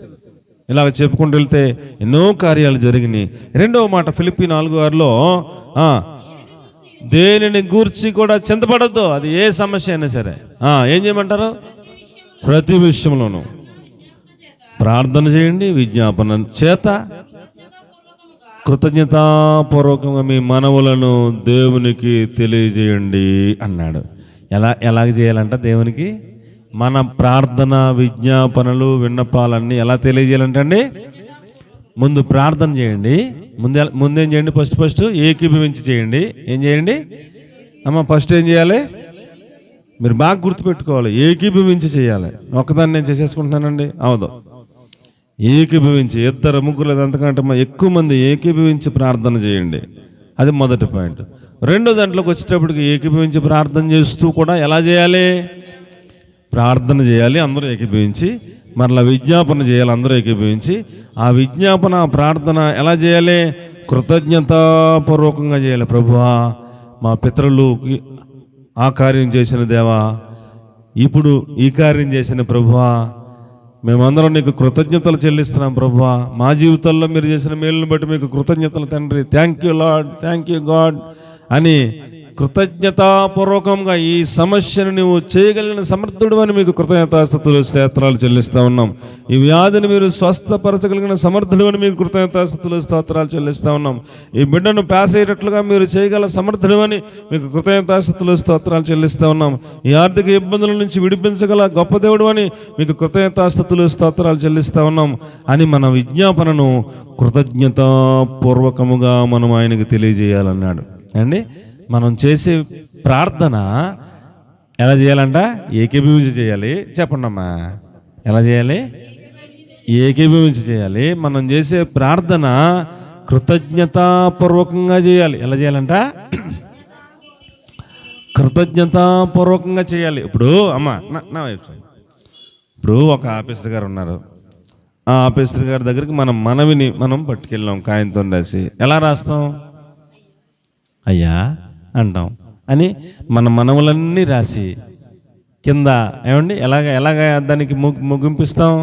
A: ఇలాగ చెప్పుకుంటూ వెళ్తే ఎన్నో కార్యాలు జరిగినాయి. రెండవ మాట ఫిలిప్పీ 4:6లో దేనిని గూర్చి కూడా చింతపడద్దు, అది ఏ సమస్య అయినా సరే ఏం చేయమంటారు? ప్రతి విషయంలోనూ ప్రార్థన చేయండి, విజ్ఞాపన చేత కృతజ్ఞతాపూర్వకంగా మీ మనవులను దేవునికి తెలియజేయండి అన్నాడు. ఎలాగ చేయాలంట? దేవునికి మన ప్రార్థన విజ్ఞాపనలు విన్నపాలన్నీ ఎలా తెలియజేయాలంటండి? ముందు ప్రార్థన చేయండి, ముందేం చేయండి? ఫస్ట్ ఏకీభవించి చేయండి. ఏం చేయండి అమ్మ? ఫస్ట్ ఏం చేయాలి? మీరు బాగా గుర్తుపెట్టుకోవాలి, ఏకీభవించి చేయాలి. ఒక్కదాన్ని నేను చేసేసుకుంటున్నానండి అవదు. ఏకీభవించి, ఇద్దరు ముగ్గురు అంతకంటే ఎక్కువ మంది ఏకీభవించి ప్రార్థన చేయండి. అది మొదటి పాయింట్. రెండో దాంట్లోకి వచ్చేటప్పటికి ఏకీభవించి ప్రార్థన చేస్తూ కూడా ఎలా చేయాలి? ప్రార్థన చేయాలి అందరూ ఏకీభవించి, మరలా విజ్ఞాపన చేయాలి అందరూ ఏకీభవించి. ఆ విజ్ఞాపన ప్రార్థన ఎలా చేయాలి? కృతజ్ఞతాపూర్వకంగా చేయాలి. ప్రభువా మా పితరులకి ఆ కార్యం చేసిన దేవా, ఇప్పుడు ఈ కార్యం చేసిన ప్రభువా, మేమందరం నీకు కృతజ్ఞతలు చెల్లిస్తున్నాం ప్రభువా, మా జీవితాల్లో మీరు చేసిన మేలును బట్టి మీకు కృతజ్ఞతలు తండ్రి, thank you lord, thank you God అని కృతజ్ఞతాపూర్వకంగా ఈ సమస్యను నువ్వు చేయగలిగిన సమర్థుడు అని మీకు కృతజ్ఞతాస్తుతులు స్తోత్రాలు చెల్లిస్తూ ఉన్నాం. ఈ వ్యాధిని మీరు స్వస్థపరచగలిగిన సమర్థుడు అని మీకు కృతజ్ఞతాస్తుతులు స్తోత్రాలు చెల్లిస్తూ ఉన్నాం. ఈ బిడ్డను పాస్ అయ్యేటట్లుగా మీరు చేయగల సమర్థుడు అని మీకు కృతజ్ఞతాస్తుతులు స్తోత్రాలు చెల్లిస్తూ ఉన్నాం. ఈ ఆర్థిక ఇబ్బందుల నుంచి విడిపించగల గొప్ప దేవుడు అని మీకు కృతజ్ఞతాస్తుతులు స్తోత్రాలు చెల్లిస్తూ ఉన్నాం అని మన విజ్ఞాపనను కృతజ్ఞతాపూర్వకముగా మనం ఆయనకు తెలియజేయాలన్నాడు అండి. మనం చేసే ప్రార్థన ఎలా చేయాలంట? ఏకీభవించి చేయాలి. చెప్పండి అమ్మా, ఎలా చేయాలి? ఏకీభవించి చేయాలి. మనం చేసే ప్రార్థన కృతజ్ఞతాపూర్వకంగా చేయాలి. ఎలా చేయాలంట? కృతజ్ఞతాపూర్వకంగా చేయాలి. ఇప్పుడు అమ్మా నా వైపు, ఇప్పుడు ఒక ఆఫీసర్ గారు ఉన్నారు. ఆ ఆఫీసర్ గారి దగ్గరికి మనం మనవిని మనం పట్టుకెళ్ళాం కాయంతో రాసి. ఎలా రాస్తాం? అయ్యా అంటాం అని మన మనవులన్నీ రాసి కింద ఏమండి ఎలాగ దానికి ముగింపిస్తాం?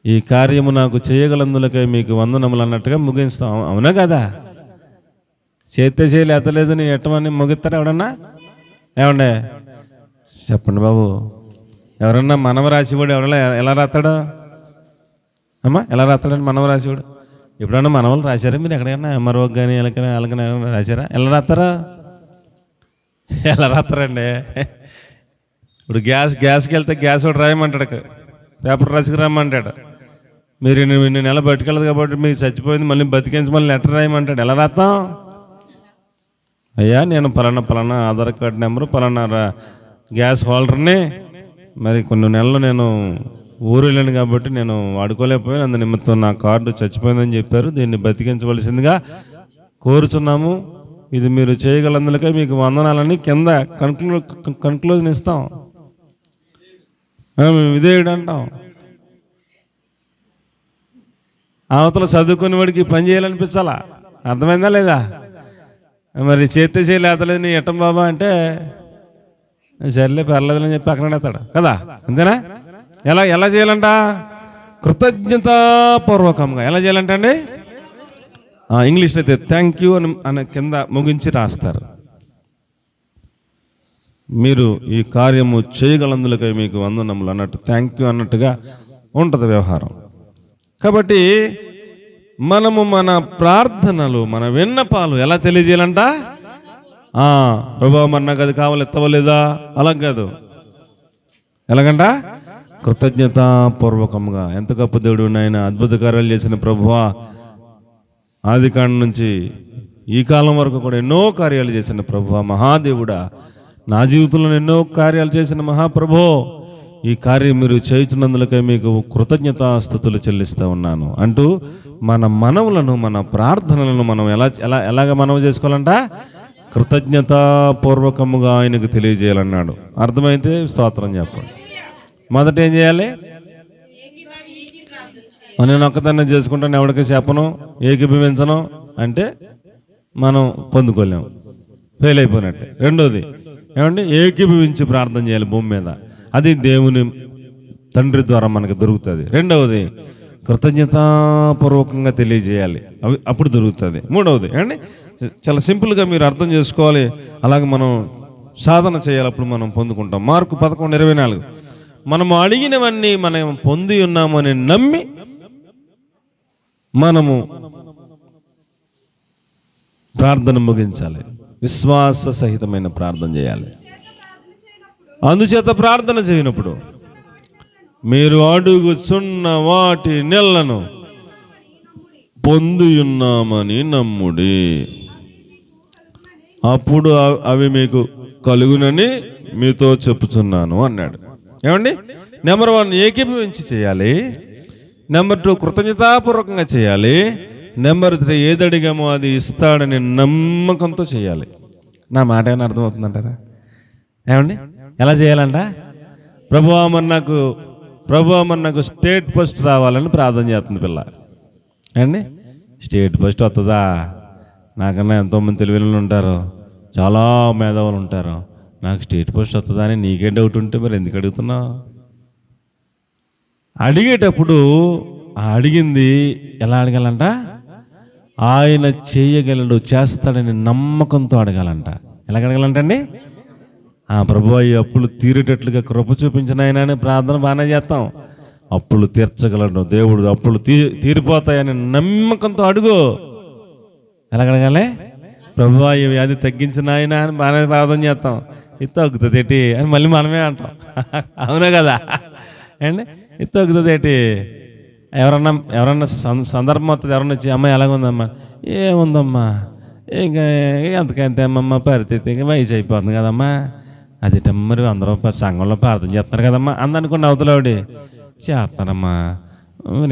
A: ఈ కార్యము నాకు చేయగలందులకై మీకు వందనములు అన్నట్టుగా ముగిస్తాం. అవునా కదా? చేస్తే చేయలే ఎత్తలేదు నీ ఎట్టమని ముగిస్తారా ఎవడన్నా? ఏమండే చెప్పండి బాబు, ఎవరన్నా మనవ రాసివాడు ఎవరన్నా ఎలా రాస్తాడు అమ్మా? ఎలా రాస్తాడండి మనవ రాసివాడు? ఎప్పుడన్నా మనవాళ్ళు రాశారా మీరు ఎక్కడైనా? ఎంఆర్ఓ కానీ ఎలాగైనా రాశారా? ఎలా రాస్తారండి? ఇప్పుడు గ్యాస్కి వెళ్తే గ్యాస్ ఒకటి రాయమంటాడు, పేపర్ రాసికి రాయమంటాడు. మీరు ఇన్ని నెల బతికెళ్ళదు కాబట్టి మీకు చచ్చిపోయింది, మళ్ళీ బతికించి మళ్ళీ లెటర్ రాయమంటాడు. ఎలా రాస్తాం? అయ్యా నేను పలానా ఆధార్ కార్డు నెంబరు పలానా గ్యాస్ హోల్డర్ని, మరి కొన్ని నెలలు నేను ఊరు వెళ్ళాను కాబట్టి నేను వాడుకోలేకపోయాను, అందు నిమిత్తం నా కార్డు చచ్చిపోయిందని చెప్పారు, దీన్ని బతికించవలసిందిగా కోరుచున్నాము, ఇది మీరు చేయగలందులకే మీకు వందనాలని కింద కన్క్లూజన్ ఇస్తాం. ఇదేడు అంటాం. అవతల చదువుకునే వాడికి పని చేయాలనిపించాలా? అర్థమైందా లేదా? మరి చేస్తే చేయలేదలేదు నీ ఎట్టం బాబా అంటే సర్లే పర్లేదని చెప్పి అక్కడ ఎత్తాడు కదా, అంతేనా? ఎలా చేయాలంట? కృతజ్ఞతాపూర్వకంగా. ఎలా చేయాలంట అండి? ఇంగ్లీష్లో అయితే థ్యాంక్ యూ అని కింద ముగించి రాస్తారు. మీరు ఈ కార్యము చేయగలందులకై మీకు వందనములు అన్నట్టు థ్యాంక్ యూ అన్నట్టుగా ఉంటుంది వ్యవహారం. కాబట్టి మనము మన ప్రార్థనలు మన విన్నపాలు ఎలా తెలియజేయాలంట? ప్రభావం మరి నాకు అది కావాలి ఎత్తవలేదా? అలా కాదు. ఎలాగంట? కృతజ్ఞతాపూర్వకంగా. ఎంత గొప్ప దేవుడు నాయన, అద్భుత కార్యాలు చేసిన ప్రభువా, ఆది కాండం నుంచి ఈ కాలం వరకు కూడా ఎన్నో కార్యాలు చేసిన ప్రభువా, మహాదేవుడా, నా జీవితంలో ఎన్నో కార్యాలు చేసిన మహాప్రభో, ఈ కార్యం మీరు చేయుచున్నందులకై మీకు కృతజ్ఞతాస్తుతులు చెల్లిస్తూ ఉన్నాను అంటూ మన మనవులను మన ప్రార్థనలను మనం ఎలాగ మనవి చేసుకోవాలంట? కృతజ్ఞతాపూర్వకముగా ఆయనకు తెలియజేయాలన్నాడు. అర్థమైతే స్తోత్రం చెప్పండి. మొదట ఏం చేయాలి? నేను ఒక్కదాన్ని చేసుకుంటాను, ఎవరికి చెప్పను, ఏకీభవించను అంటే మనం పొందుకోలేము, ఫెయిల్ అయిపోయినట్టే. రెండోది ఏమంటే ఏకీభవించి ప్రార్థన చేయాలి భూమి మీద, అది దేవుని తండ్రి ద్వారా మనకు దొరుకుతుంది. రెండవది కృతజ్ఞతాపూర్వకంగా తెలియజేయాలి, అవి అప్పుడు దొరుకుతుంది. మూడవది ఏమండి చాలా సింపుల్గా మీరు అర్థం చేసుకోవాలి, అలాగే మనం సాధన చేయాలి, అప్పుడు మనం పొందుకుంటాం. మార్కు 11:24 మనము అడిగినవన్నీ మనం పొంది ఉన్నామని నమ్మి మనము ప్రార్థన ముగించాలి, విశ్వాస సహితమైన ప్రార్థన చేయాలి. అందుచేత ప్రార్థన చేయనప్పుడు మీరు అడుగుచున్న వాటి నెలను పొంది ఉన్నామని నమ్ముడి, అప్పుడు అవి మీకు కలుగునని మీతో చెప్పుచున్నాను అన్నాడు. ఏమండి, నెంబర్ 1 ఏకీభవించి చేయాలి, నెంబర్ 2 కృతజ్ఞతాపూర్వకంగా చేయాలి, నెంబర్ 3 ఏది అడిగామో అది ఇస్తాడని నమ్మకంతో చేయాలి. నా మాట ఏమైనా అర్థమవుతుందంటారా? ఏమండి, ఎలా చేయాలంట? ప్రభువా మరి నాకు స్టేట్ ఫస్ట్ రావాలని ప్రార్థన చేస్తుంది పిల్ల. అండి, స్టేట్ ఫస్ట్ వస్తుందా? నాకన్నా ఎంతోమంది తెలివిలు ఉంటారు, చాలా మేధావులు ఉంటారు, నాకు స్టేట్ ఫస్ట్ వస్తుందా అని నీకే డౌట్ ఉంటే మరి ఎందుకు అడుగుతున్నావు? అడిగేటప్పుడు అడిగింది ఎలా అడగాలంట? ఆయన చేయగలడు, చేస్తాడని నమ్మకంతో అడగాలంట. ఎలా అడగాలంటండి? ప్రభువా ఈ అప్పులు తీరేటట్లుగా కృప చూపించిన ఆయన అని ప్రార్థన బాగానే చేస్తాం. అప్పులు తీర్చగలడు దేవుడు, అప్పులు తీరిపోతాయని నమ్మకంతో అడుగు. ఎలా అడగాలి? ప్రభువా ఈ వ్యాధి తగ్గించిన ఆయన అని బాగానే ప్రార్థన చేస్తాం. ఇది తగ్గుతుంది ఏంటి అని మళ్ళీ మనమే అంటాం. అవునా కదా అండి? ఇది తగ్గుతుంది ఏంటి? ఎవరన్నా సందర్భం వస్తుంది, ఎవరన్నా వచ్చి అమ్మ ఎలాగుందమ్మా, ఏముందమ్మా ఇంకా ఎంతకంతే అమ్మమ్మ పరిస్థితి, ఇంకా వయసు అయిపోతుంది కదమ్మా, అది మరి అందరూ సంఘంలో ప్రార్థన చేస్తున్నారు కదమ్మా అందనుకోండి. అవతలవాడి చేస్తానమ్మా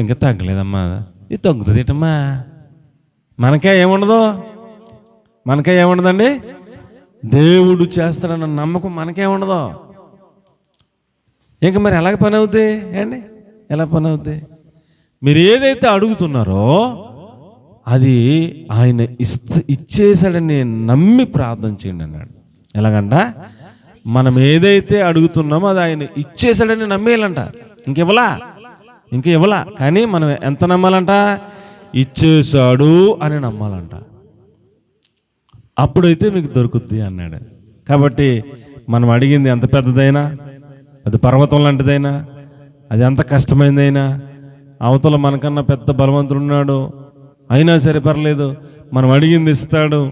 A: ఇంకా తగ్గలేదమ్మా, ఇది తగ్గుతుంది ఏంటమ్మా? మనకే ఏముండదండి, దేవుడు చేస్తాడన్న నమ్మకం మనకేముండదు. ఇంకా మరి ఎలాగ పని అవుద్ది అండి? ఎలా పని అవుద్ది? మీరు ఏదైతే అడుగుతున్నారో అది ఆయన ఇచ్చేసాడని నమ్మి ప్రార్థన చేయండి అన్నాడు. ఎలాగంట? మనం ఏదైతే అడుగుతున్నామో అది ఆయన ఇచ్చేసాడని నమ్మేయాలంట. ఇంక ఇవ్వలా కానీ మనం ఎంత నమ్మాలంట? ఇచ్చేసాడు అని నమ్మాలంట. అప్పుడైతే మీకు దొరుకుద్ది అన్నాడు. కాబట్టి మనం అడిగింది ఎంత పెద్దదైనా, అది పర్వతం లాంటిదైనా, అది ఎంత కష్టమైనదైనా, అవతల మనకన్నా పెద్ద బలవంతుడు ఉన్నాడు అయినా సరే పర్లేదు, మనం అడిగింది ఇస్తాడు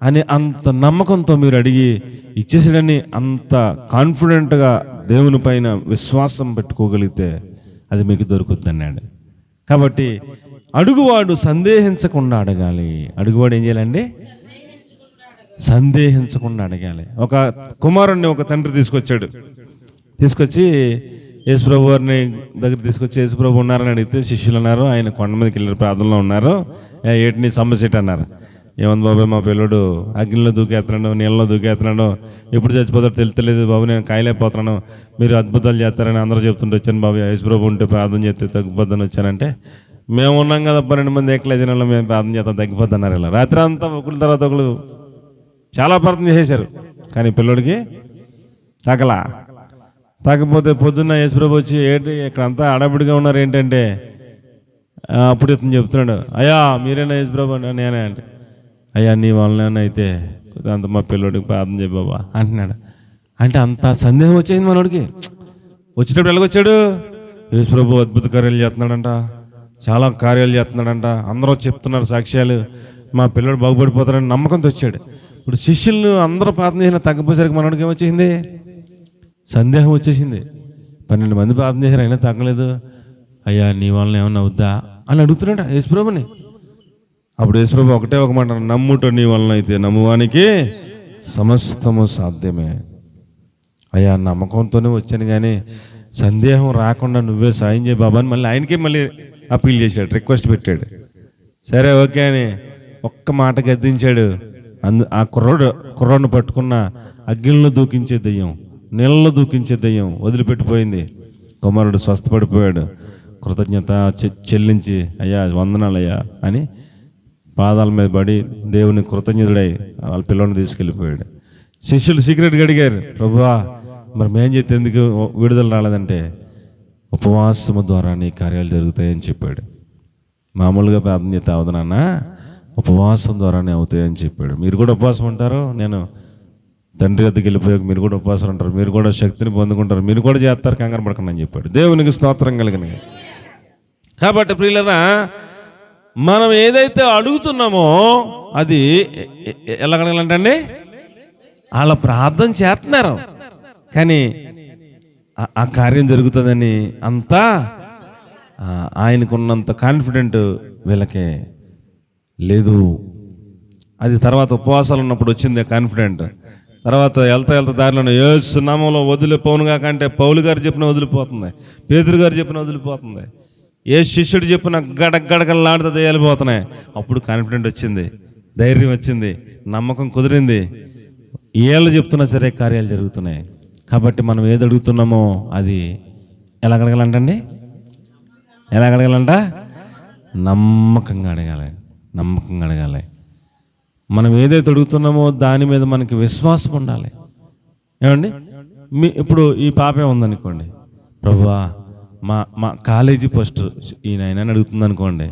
A: అని అంత నమ్మకంతో మీరు అడిగి ఇచ్చేసాడని అంత కాన్ఫిడెంట్గా దేవుని పైన విశ్వాసం పెట్టుకోగలిగితే అది మీకు దొరుకుతుంది అన్నాడు. కాబట్టి అడుగువాడు సందేహించకుండా అడగాలి. అడుగువాడు ఏం చేయాలండి? సందేహించకుండా అడగాలి. ఒక కుమారుణ్ణి ఒక తండ్రి తీసుకొచ్చి యేసుప్రభు వారిని దగ్గర తీసుకొచ్చి యేసుప్రభు ఉన్నారని అడిగితే శిష్యులు అన్నారు, ఆయన కొండ మీదకి వెళ్ళారు, ప్రార్థనలో ఉన్నారు. ఏటిని సమస్య అన్నారు. ఏముంది బాబాయ్, మా పిల్లడు అగ్నిలో దూకేస్తున్నాడు, నీళ్ళలో దూకేస్తున్నాడు, ఎప్పుడు చచ్చిపోతాడో తెలుస్తలేదు బాబు, నేను కాయలేకపోతున్నాను, మీరు అద్భుతాలు చేస్తారని అందరూ చెప్తుంటే వచ్చాను బాబు, యేసుప్రభు ఉంటే ప్రార్థన చేస్తే తగ్గిపోద్దని వచ్చానంటే, మేము ఉన్నాం కదా 12 మంది ఏకలేజనలో మేము ప్రార్థన చేస్తాం తగ్గిపోద్ది అన్నారు. ఇలా రాత్రి అంతా ఒకళ్ళ తర్వాత ఒకళ్ళు చాలా ప్రార్థన చేశారు, కానీ పిల్లడికి తాకపోతే పొద్దున్న యేసుప్రభు వచ్చి ఏంటి ఇక్కడంతా అడబడిగా ఉన్నారు ఏంటంటే, అప్పుడు ఇతను చెప్తున్నాడు, అయ్యా మీరేనా యేసుప్రభు? నేనే అంటే, అయ్యా నీ వలన అయితే అంత మా పిల్లోడికి ప్రార్థన చేయ బాబా అంటున్నాడు. అంటే అంత సందేహం వచ్చేసింది మనోడికి. వచ్చేటప్పుడు ఎలాగొచ్చాడు? యేసుప్రభు అద్భుత కార్యాలు చేస్తున్నాడంట, చాలా కార్యాలు చేస్తున్నాడంట, అందరూ చెప్తున్నారు సాక్ష్యాలు, మా పిల్లడు బాగుపడిపోతారని నమ్మకంతో వచ్చాడు. ఇప్పుడు శిష్యులను అందరూ ప్రార్థన చేసిన తగ్గపోసరికి మనోడికి ఏమొచ్చేసింది? సందేహం వచ్చేసింది. 12 మంది ప్రార్థన చేశారు అయినా తగ్గలేదు. అయ్యా నీ వలన ఏమన్నా అవుద్దా అని అడుగుతున్నాడు యేసుప్రభుని. అప్పుడు యేసుప్రభు ఒకటే ఒక మాట, నమ్ముట నీ వలన అయితే నమ్మువానికి సమస్తము సాధ్యమే. అయ్యా నమ్మకంతోనే వచ్చాను కానీ సందేహం రాకుండా నువ్వే సాయం చేయ బాబా అని ఆయనకే అప్పీల్ చేశాడు, రిక్వెస్ట్ పెట్టాడు. సరే ఓకే అని ఒక్క మాట గద్దించాడు. ఆ కుర్రోడ్ని పట్టుకున్న అగ్నిలో దూకించే దెయ్యం, నీళ్ళలో దూకించే దెయ్యం వదిలిపెట్టిపోయింది. కుమారుడు స్వస్థపడిపోయాడు. కృతజ్ఞత చెల్లించి అయ్యా వందనాలయ్యా అని పాదాల మీద పడి దేవుని కృతజ్ఞతుడై వాళ్ళ పిల్లల్ని తీసుకెళ్ళిపోయాడు. శిష్యులు సీక్రెట్గా అడిగారు, ప్రభువా మరి మేం చేస్తే ఎందుకు విడుదల రాలేదంటే ఉపవాసము ద్వారా నీ కార్యాలు జరుగుతాయని చెప్పాడు. మామూలుగా ప్రార్థన చేస్తే అవదనన్నా, ఉపవాసం ద్వారానే అవుతాయని చెప్పాడు. మీరు కూడా ఉపవాసం ఉంటారు, నేను తండ్రి వద్దకు వెళ్ళిపోయాక మీరు కూడా ఉపవాసం ఉంటారు, మీరు కూడా శక్తిని పొందుకుంటారు, మీరు కూడా చేస్తారు, కంగారు పడకండి అని చెప్పాడు. దేవునికి స్తోత్రం కలిగిన. కాబట్టి ప్రియులరా, మనం ఏదైతే అడుగుతున్నామో అది ఎలా అడగాలంటే వాళ్ళ ప్రార్థన చేస్తున్నారు కానీ ఆ కార్యం జరుగుతుందని అంతా ఆయనకున్నంత కాన్ఫిడెంట్ వీళ్ళకే లేదు. అది తర్వాత ఉపవాసాలు ఉన్నప్పుడు వచ్చింది కాన్ఫిడెంట్. తర్వాత వెళ్తా దారిలో యేసు నామములో వదిలిపోను కాకంటే పౌలు గారు చెప్పిన వదిలిపోతుంది, పేతురు గారు చెప్పిన వదిలిపోతుంది, ఏ శిష్యుడు చెప్పిన గడగడగలాడుతుంది వెళ్ళిపోతున్నాయి. అప్పుడు కాన్ఫిడెంట్ వచ్చింది, ధైర్యం వచ్చింది, నమ్మకం కుదిరింది. ఏళ్ళు చెప్తున్నా సరే కార్యాలు జరుగుతున్నాయి. కాబట్టి మనం ఏది అడుగుతున్నామో అది ఎలా అడగాలంటండి, ఎలా అడగాలంట? నమ్మకంగా అడగాలి, నమ్మకంగా అడగాలి. మనం ఏదైతే అడుగుతున్నామో దాని మీద మనకి విశ్వాసం ఉండాలి. ఏమండి, ఇప్పుడు ఈ పాపే ఉందనుకోండి, ప్రభువా మా కాలేజీ పోస్ట్ ఈయన అడుగుతుంది అనుకోండి,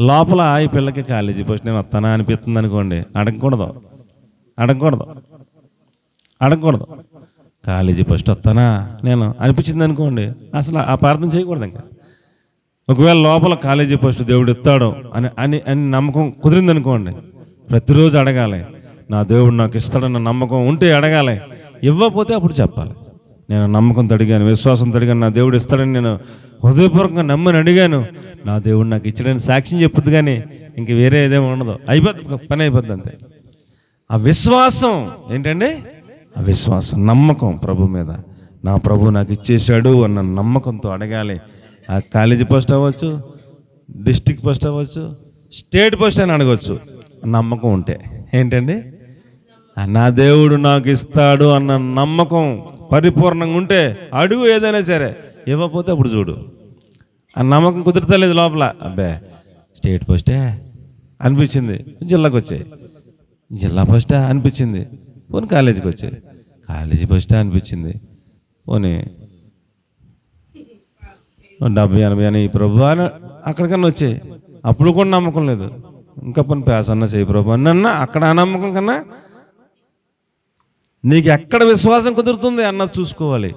A: లోపల ఈ పిల్లకి కాలేజీ పోస్ట్ నేను వస్తానా అనిపిస్తుంది అనుకోండి, అడగకూడదు. కాలేజీ పోస్ట్ వస్తానా నేను అనిపించింది అనుకోండి, అసలు ఆ ప్రార్థన చేయకూడదు. ఇంకా ఒకవేళ లోపల కాలేజీ పోస్ట్ దేవుడు ఇస్తాడు అని నమ్మకం కుదిరిందనుకోండి, ప్రతిరోజు అడగాలి, నా దేవుడు నాకు ఇస్తాడన్న నమ్మకం ఉంటే అడగాలి. ఇవ్వకపోతే అప్పుడు చెప్పాలి, నేను నమ్మకంతో అడిగాను, విశ్వాసంతో అడిగాను, నా దేవుడు ఇస్తాడని నేను హృదయపూర్వకంగా నమ్మని అడిగాను, నా దేవుడు నాకు ఇచ్చాడని సాక్ష్యం చెప్పుద్ది. కానీ ఇంక వేరే ఏదేమో ఉండదు, అయిపోద్ది, పని అయిపోద్ది అంతే. ఆ విశ్వాసం ఏంటండి? ఆ విశ్వాసం, నమ్మకం ప్రభు మీద. నా ప్రభు నాకు ఇచ్చేశాడు అన్న నమ్మకంతో అడగాలి. ఆ కాలేజీ పోస్ట్ అవ్వచ్చు, డిస్ట్రిక్ట్ పోస్ట్ అవ్వచ్చు, స్టేట్ పోస్ట్ అని అడగవచ్చు. నమ్మకం ఉంటే ఏంటండి, నా దేవుడు నాకు ఇస్తాడు అన్న నమ్మకం పరిపూర్ణంగా ఉంటే అడుగు ఏదైనా సరే. ఇవ్వకపోతే అప్పుడు చూడు. ఆ నమ్మకం కుదురుతలేదు లోపల, అబ్బే స్టేట్ పోస్టే అనిపించింది, జిల్లాకు వచ్చాయి, జిల్లా పోస్టే అనిపించింది, పోనీ కాలేజీకి వచ్చాయి, కాలేజీ పోస్టే అనిపించింది, పోనీ 70-80 అని ప్రభు అని అక్కడికన్నా వచ్చాయి, అప్పుడు కూడా నమ్మకం లేదు. ఇంకా పని ప్యాస్ అన్నా చేయి ప్రభు అన్న అక్కడ ఆ నమ్మకం కన్నా నీకు ఎక్కడ విశ్వాసం కుదురుతుంది అన్నది చూసుకోవాలి.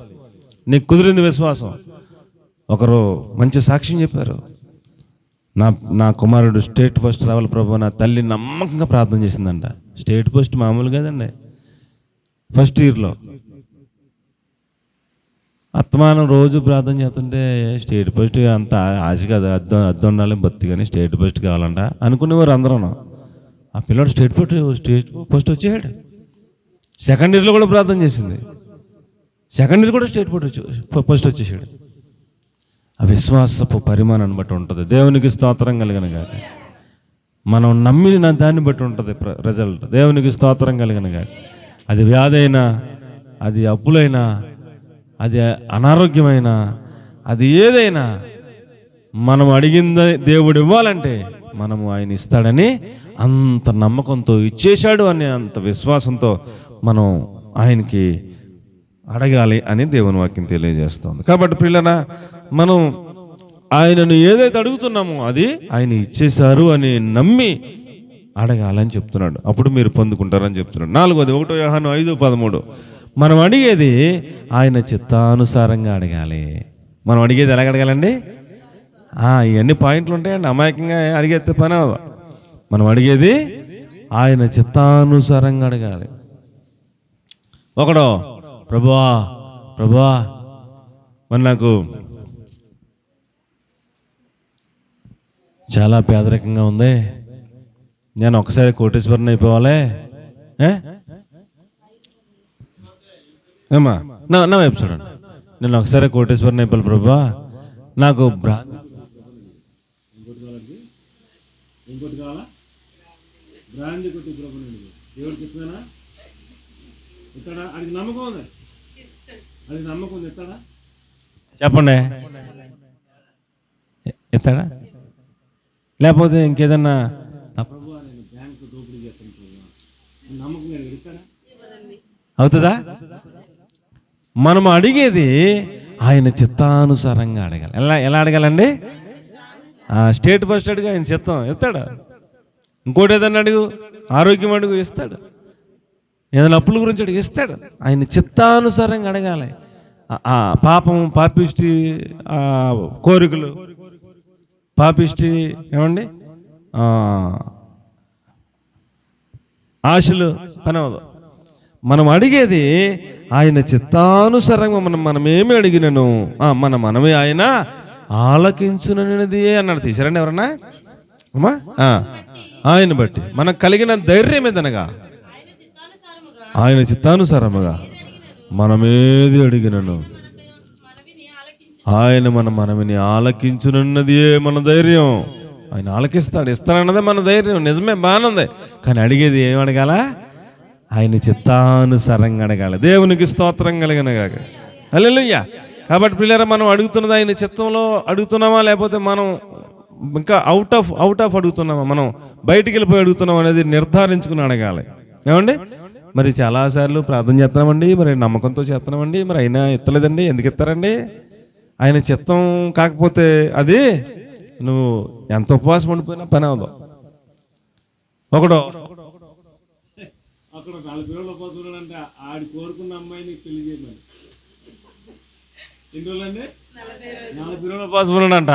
A: నీకు కుదిరింది విశ్వాసం. ఒకరు మంచి సాక్ష్యం చెప్పారు, నా కుమారుడు స్టేట్ పోస్ట్ రావాలి ప్రభు, నా తల్లి నమ్మకంగా ప్రార్థన చేసిందంట. స్టేట్ పోస్ట్ మామూలు కదండి, ఫస్ట్ ఇయర్లో అత్తమానం రోజు ప్రార్థన చేస్తుంటే స్టేట్ పోస్ట్ అంత ఆశ కదా, అద్దం ఉండాలి బత్తి, కానీ స్టేట్ పోస్ట్ కావాలంట అనుకునేవారు అందరూ. ఆ పిల్లడు స్టేట్ పోస్ట్ వచ్చేసాడు. సెకండ్ ఇయర్లో కూడా ప్రార్థన చేసింది, సెకండ్ ఇయర్ కూడా స్టేట్ పోస్ట్ వచ్చేసాడు. ఆ విశ్వాసపు పరిమాణాన్ని బట్టి ఉంటుంది. దేవునికి స్తోత్రం కలిగిన కాక, మనం నమ్మిన దాన్ని బట్టి ఉంటుంది రిజల్ట్. దేవునికి స్తోత్రం కలిగిన కాక, అది వ్యాధి అయినా, అది అప్పులైనా, అది అనారోగ్యమైనా, అది ఏదైనా మనం అడిగింది దేవుడు ఇవ్వాలంటే మనము ఆయన ఇస్తాడని అంత నమ్మకంతో ఇచ్చేశాడు అని అంత విశ్వాసంతో మనం ఆయనకి అడగాలి అని దేవుని వాక్యం తెలియజేస్తుంది. కాబట్టి పిల్లరా, మనం ఆయనను ఏదైతే అడుగుతున్నామో అది ఆయన ఇచ్చేశారు అని నమ్మి అడగాలని చెప్తున్నాడు. అప్పుడు మీరు పొందుకుంటారని చెప్తున్నాడు. 4వది 1 యోహాను 5:13, మనం అడిగేది ఆయన చిత్తానుసారంగా అడగాలి. మనం అడిగేది ఎలాగ అడగాలండి? ఇవన్నీ పాయింట్లు ఉంటాయండి, అమాయకంగా అడిగేస్తే పని అవ్వదు. మనం అడిగేది ఆయన చిత్తానుసారంగా అడగాలి. ఒకడు ప్రభువా మరి నాకు చాలా పేదరికంగా ఉంది, నేను ఒకసారి కోటేశ్వరుని అయిపోవాలి, ఏమా నా వైపు చూడండి, నేను ఒకసారి కోటేశ్వరుని అయిపోవాలి ప్రభువా, నాకు ఇంకోటి కావాలా, బ్రాండ్ కొట్టి దేవుడు చెప్పినా ఇస్తాడా? అది నమ్మకం ఉంది, అది నమ్మకం ఉంది, ఇస్తాడా? చెప్పండి. ఎత్తాడా? లేకపోతే ఇంకేదన్నా ప్రభు నేను బ్యాంకు దోపిడీ చేస్తాను నమ్మకం ఎత్తాడా? అవుతుందా? మనం అడిగేది ఆయన చిత్తానుసారంగా అడగాలి. ఎలా అడగాలండి? స్టేట్ ఫస్ట్ అడుగు, ఆయన చిత్తం ఇస్తాడు. ఇంకోటి ఏదన్నా అడుగు, ఆరోగ్యం అడుగు, ఇస్తాడు. ఏదైనా అప్పుల గురించి అడిగి ఇస్తాడు. ఆయన చిత్తానుసారంగా అడగాలి. పాపం, పాపిష్టి కోరికలు, పాపిష్టి ఏమండి ఆశలు పని అవ్వదు. మనం అడిగేది ఆయన చిత్తానుసారంగా. మనమేమి అడిగినను మనమే ఆయన ఆలకించునది అన్నాడు. తీసారండి ఎవరన్నా? అమ్మా ఆయన బట్టి మనకు కలిగిన ధైర్యం ఏదనగా ఆయన చిత్తానుసారముగా మనమేది అడిగినను ఆయన మనవిని ఆలకించునన్నది మన ధైర్యం. ఆయన ఆలకిస్తాడు, ఇస్తానన్నదే మన ధైర్యం. నిజమే, బాగుంది. కానీ అడిగేది ఏం అడగాల? ఆయన చిత్తానుసారంగా అడగాలి. దేవునికి స్తోత్రం కలిగినగాక. హల్లెలూయా. కాబట్టి పిల్లరా, మనం అడుగుతున్నది ఆయన చిత్తంలో అడుగుతున్నామా, లేకపోతే మనం ఇంకా అవుట్ ఆఫ్ అడుగుతున్నామా, మనం బయటికి వెళ్ళిపోయి అడుగుతున్నాం అనేది నిర్ధారించుకుని అడగాలి. ఏమండి? మరి చాలాసార్లు ప్రార్థన చేస్తున్నామండి, మరి నమ్మకంతో చేస్తున్నామండి, మరి అయినా ఎత్తలేదండి. ఎందుకు ఎత్తారండి? ఆయన చిత్తం కాకపోతే అది నువ్వు ఎంత ఉపవాసం ఉండిపోయినా పని అవదు. ఒకడు అక్కడ 4 రోజులు ఉపవాసం ఉన్నాడంటే ఆడి కోరుకున్న అమ్మాయిని పెళ్లి చేయమని. ఎన్ని రోజులండి? 40 రోజులు ఉపవాసం ఉన్నాడంట.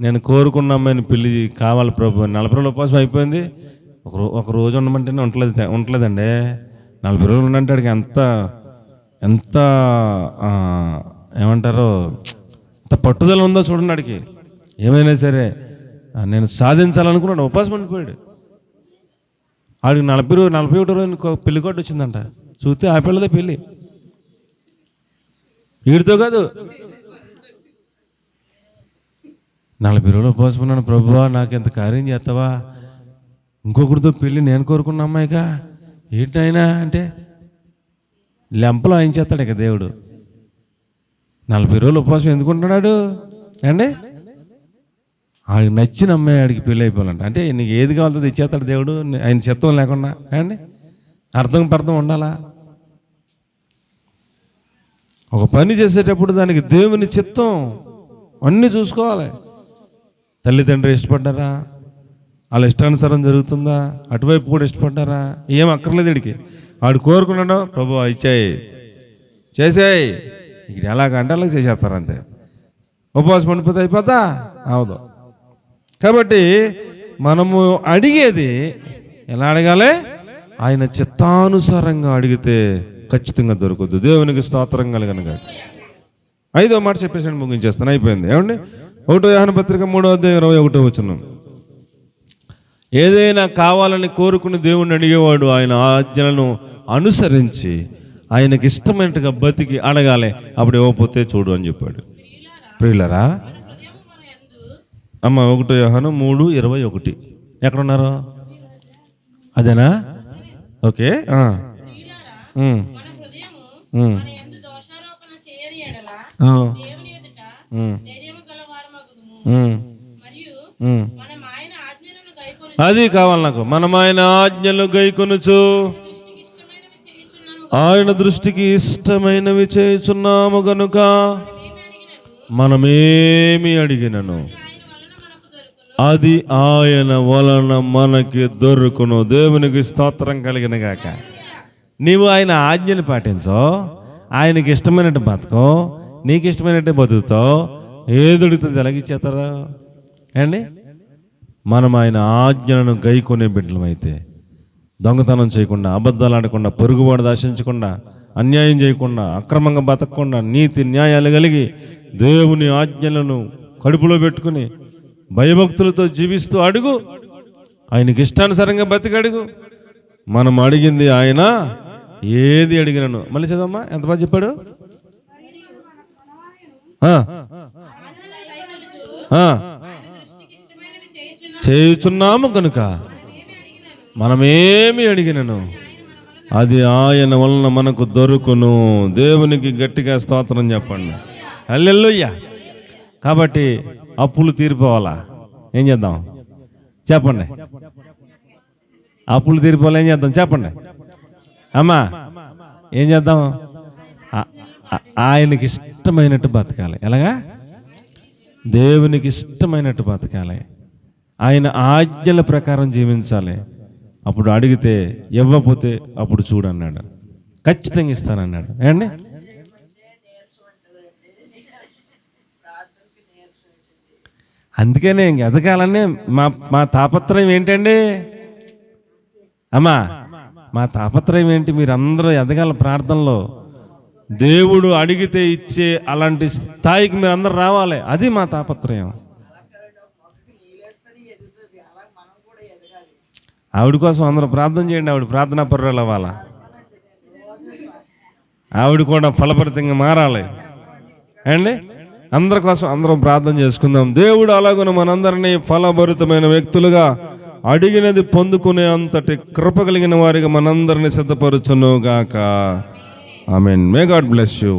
A: నేను కోరుకున్న అమ్మాయిని పెళ్లి కావాలి ప్రభు. 40 రోజులు ఉపవాసం అయిపోయింది. ఒక రోజు ఉండమంటేనే ఉండలేదండి. 40 రోజులు ఉండంటే ఆడికి ఎంత ఏమంటారో ఎంత పట్టుదల ఉందో చూడండి. ఆడికి ఏమైనా సరే నేను సాధించాలనుకున్నాడు, ఉపవాసం ఉండిపోయాడు. ఆడికి 41 రోజు పెళ్లి కొట్టు వచ్చిందంట. చూస్తే ఆ పిల్లదే పెళ్ళి, వీడితో కాదు. 40 రోజులు ఉపవాసం ఉన్నాను ప్రభువా, నాకు ఎంత కార్యం చేస్తావా, ఇంకొకరితో పెళ్ళి నేను కోరుకున్న అమ్మాయిగా ఏంటైనా అంటే లెంపలో ఆయన చేస్తాడు ఇక దేవుడు. 40 రోజులు ఉపవాసం ఎందుకుంటున్నాడు అండి? ఆడికి నచ్చిన అమ్మాయి ఆడికి పెళ్ళి అయిపోవాలంట. అంటే నీకు ఏది కావాలో ఇచ్చేస్తాడు దేవుడు, ఆయన చిత్తం లేకుండా. అండి అర్థం ఉండాలా? ఒక పని చేసేటప్పుడు దానికి దేవుని చిత్తం అన్నీ చూసుకోవాలి. తల్లిదండ్రులు ఇష్టపడ్డారా, వాళ్ళ ఇష్టానుసారం జరుగుతుందా, అటువైపు కూడా ఇష్టపడ్డారా, ఏం అక్కర్లేదు. వీడికి ఆడు కోరుకున్నాడు, ప్రభు ఇచ్చాయి చేసాయి, ఇక్కడ ఎలాగంటే అలాగే చేసేస్తారు అంతే. ఉపవాసం పండిపోతే అయిపోద్దా? అవదు. కాబట్టి మనము అడిగేది ఎలా అడగాలి? ఆయన చిత్తానుసారంగా అడిగితే ఖచ్చితంగా దొరకదు. దేవునికి స్తోత్రం కలుగును గాక. 5వ మాట చెప్పేసి ముగించేస్తాను, అయిపోయింది. ఏమండి? 1 యోహాను పత్రిక 3:21 ఏదైనా కావాలని కోరుకుని దేవుణ్ణి అడిగేవాడు ఆయన ఆజ్ఞలను అనుసరించి ఆయనకి ఇష్టమైనట్టుగా బతికి అడగాలి, అప్పుడు ఇవ్వకపోతే చూడు అని చెప్పాడు. ప్రియులరా, అమ్మ 1 యోహాను 3:21 ఎక్కడున్నారు? అదేనా? ఓకే. అది కావాలి నాకు. మనం ఆయన ఆజ్ఞలు గైకొనుచు ఆయన దృష్టికి ఇష్టమైనవి చేయుచున్నాము గనుక మనమేమి అడిగినను అది ఆయన వలన మనకి దొరుకును. దేవునికి స్తోత్రం కలిగిన గాక. నీవు ఆయన ఆజ్ఞలు పాటించో, ఆయనకి ఇష్టమైనట్టు బతుకో, నీకు ఇష్టమైనట్టే బతుకుతావు, ఏదొడుగుతుంది ఎలాగిచ్చేస్తారా అండి? మనం ఆయన ఆజ్ఞలను గైకొనే బిడ్డలమైతే, దొంగతనం చేయకుండా, అబద్ధాలు ఆడకుండా, పొరుగుబాటు దర్శించకుండా, అన్యాయం చేయకుండా, అక్రమంగా బతకకుండా, నీతి న్యాయాలు కలిగి దేవుని ఆజ్ఞలను కడుపులో పెట్టుకుని భయభక్తులతో జీవిస్తూ అడుగు. ఆయనకి ఇష్టానుసారంగా బతికి అడుగు. మనం అడిగింది ఆయన ఏది అడిగినను. మళ్ళీ చదవమ్మా, ఎంత బాగా చెప్పాడు? చేయుచున్నాము కనుక మనమేమి అడిగినను అది ఆయన వలన మనకు దొరుకును. దేవునికి గట్టిగా స్తోత్రం చెప్పండి. హల్లెలూయా. కాబట్టి అప్పులు తీరిపోవాలా? ఏం చేద్దాం చెప్పండి? అప్పులు తీరిపోవాలా ఏం చేద్దాం చెప్పండి అమ్మా? ఏం చేద్దాం? ఆయనకి ఇష్టమైనట్టు బతకాలి. ఎలాగా? దేవునికి ఇష్టమైనట్టు బతకాలి. ఆయన ఆజ్ఞల ప్రకారం జీవించాలి. అప్పుడు అడిగితే ఇవ్వకపోతే అప్పుడు చూడన్నాడు, ఖచ్చితంగా ఇస్తానన్నాడు. ఏమండి? అందుకనే ఇంక ఎదగాలనే మా తాపత్రయం ఏంటండి అమ్మా? మా తాపత్రయం ఏంటి? మీరందరూ ఎదగాల ప్రార్థనలో. దేవుడు అడిగితే ఇచ్చే అలాంటి స్థాయికి మీరు అందరూ రావాలి. అది మా తాపత్రయం. ఆవిడ కోసం అందరూ ప్రార్థన చేయండి. ఆవిడ ప్రార్థనా పరురాలు అవ్వాలా? ఆవిడ కూడా ఫలభరితంగా మారాలి అండి. అందరి కోసం అందరం ప్రార్థన చేసుకుందాం. దేవుడు అలాగున మనందరినీ ఫలభరితమైన వ్యక్తులుగా, అడిగినది పొందుకునే అంతటి కృప కలిగిన వారిగా మనందరినీ సిద్ధపరచును గాక. Amen. May God bless you.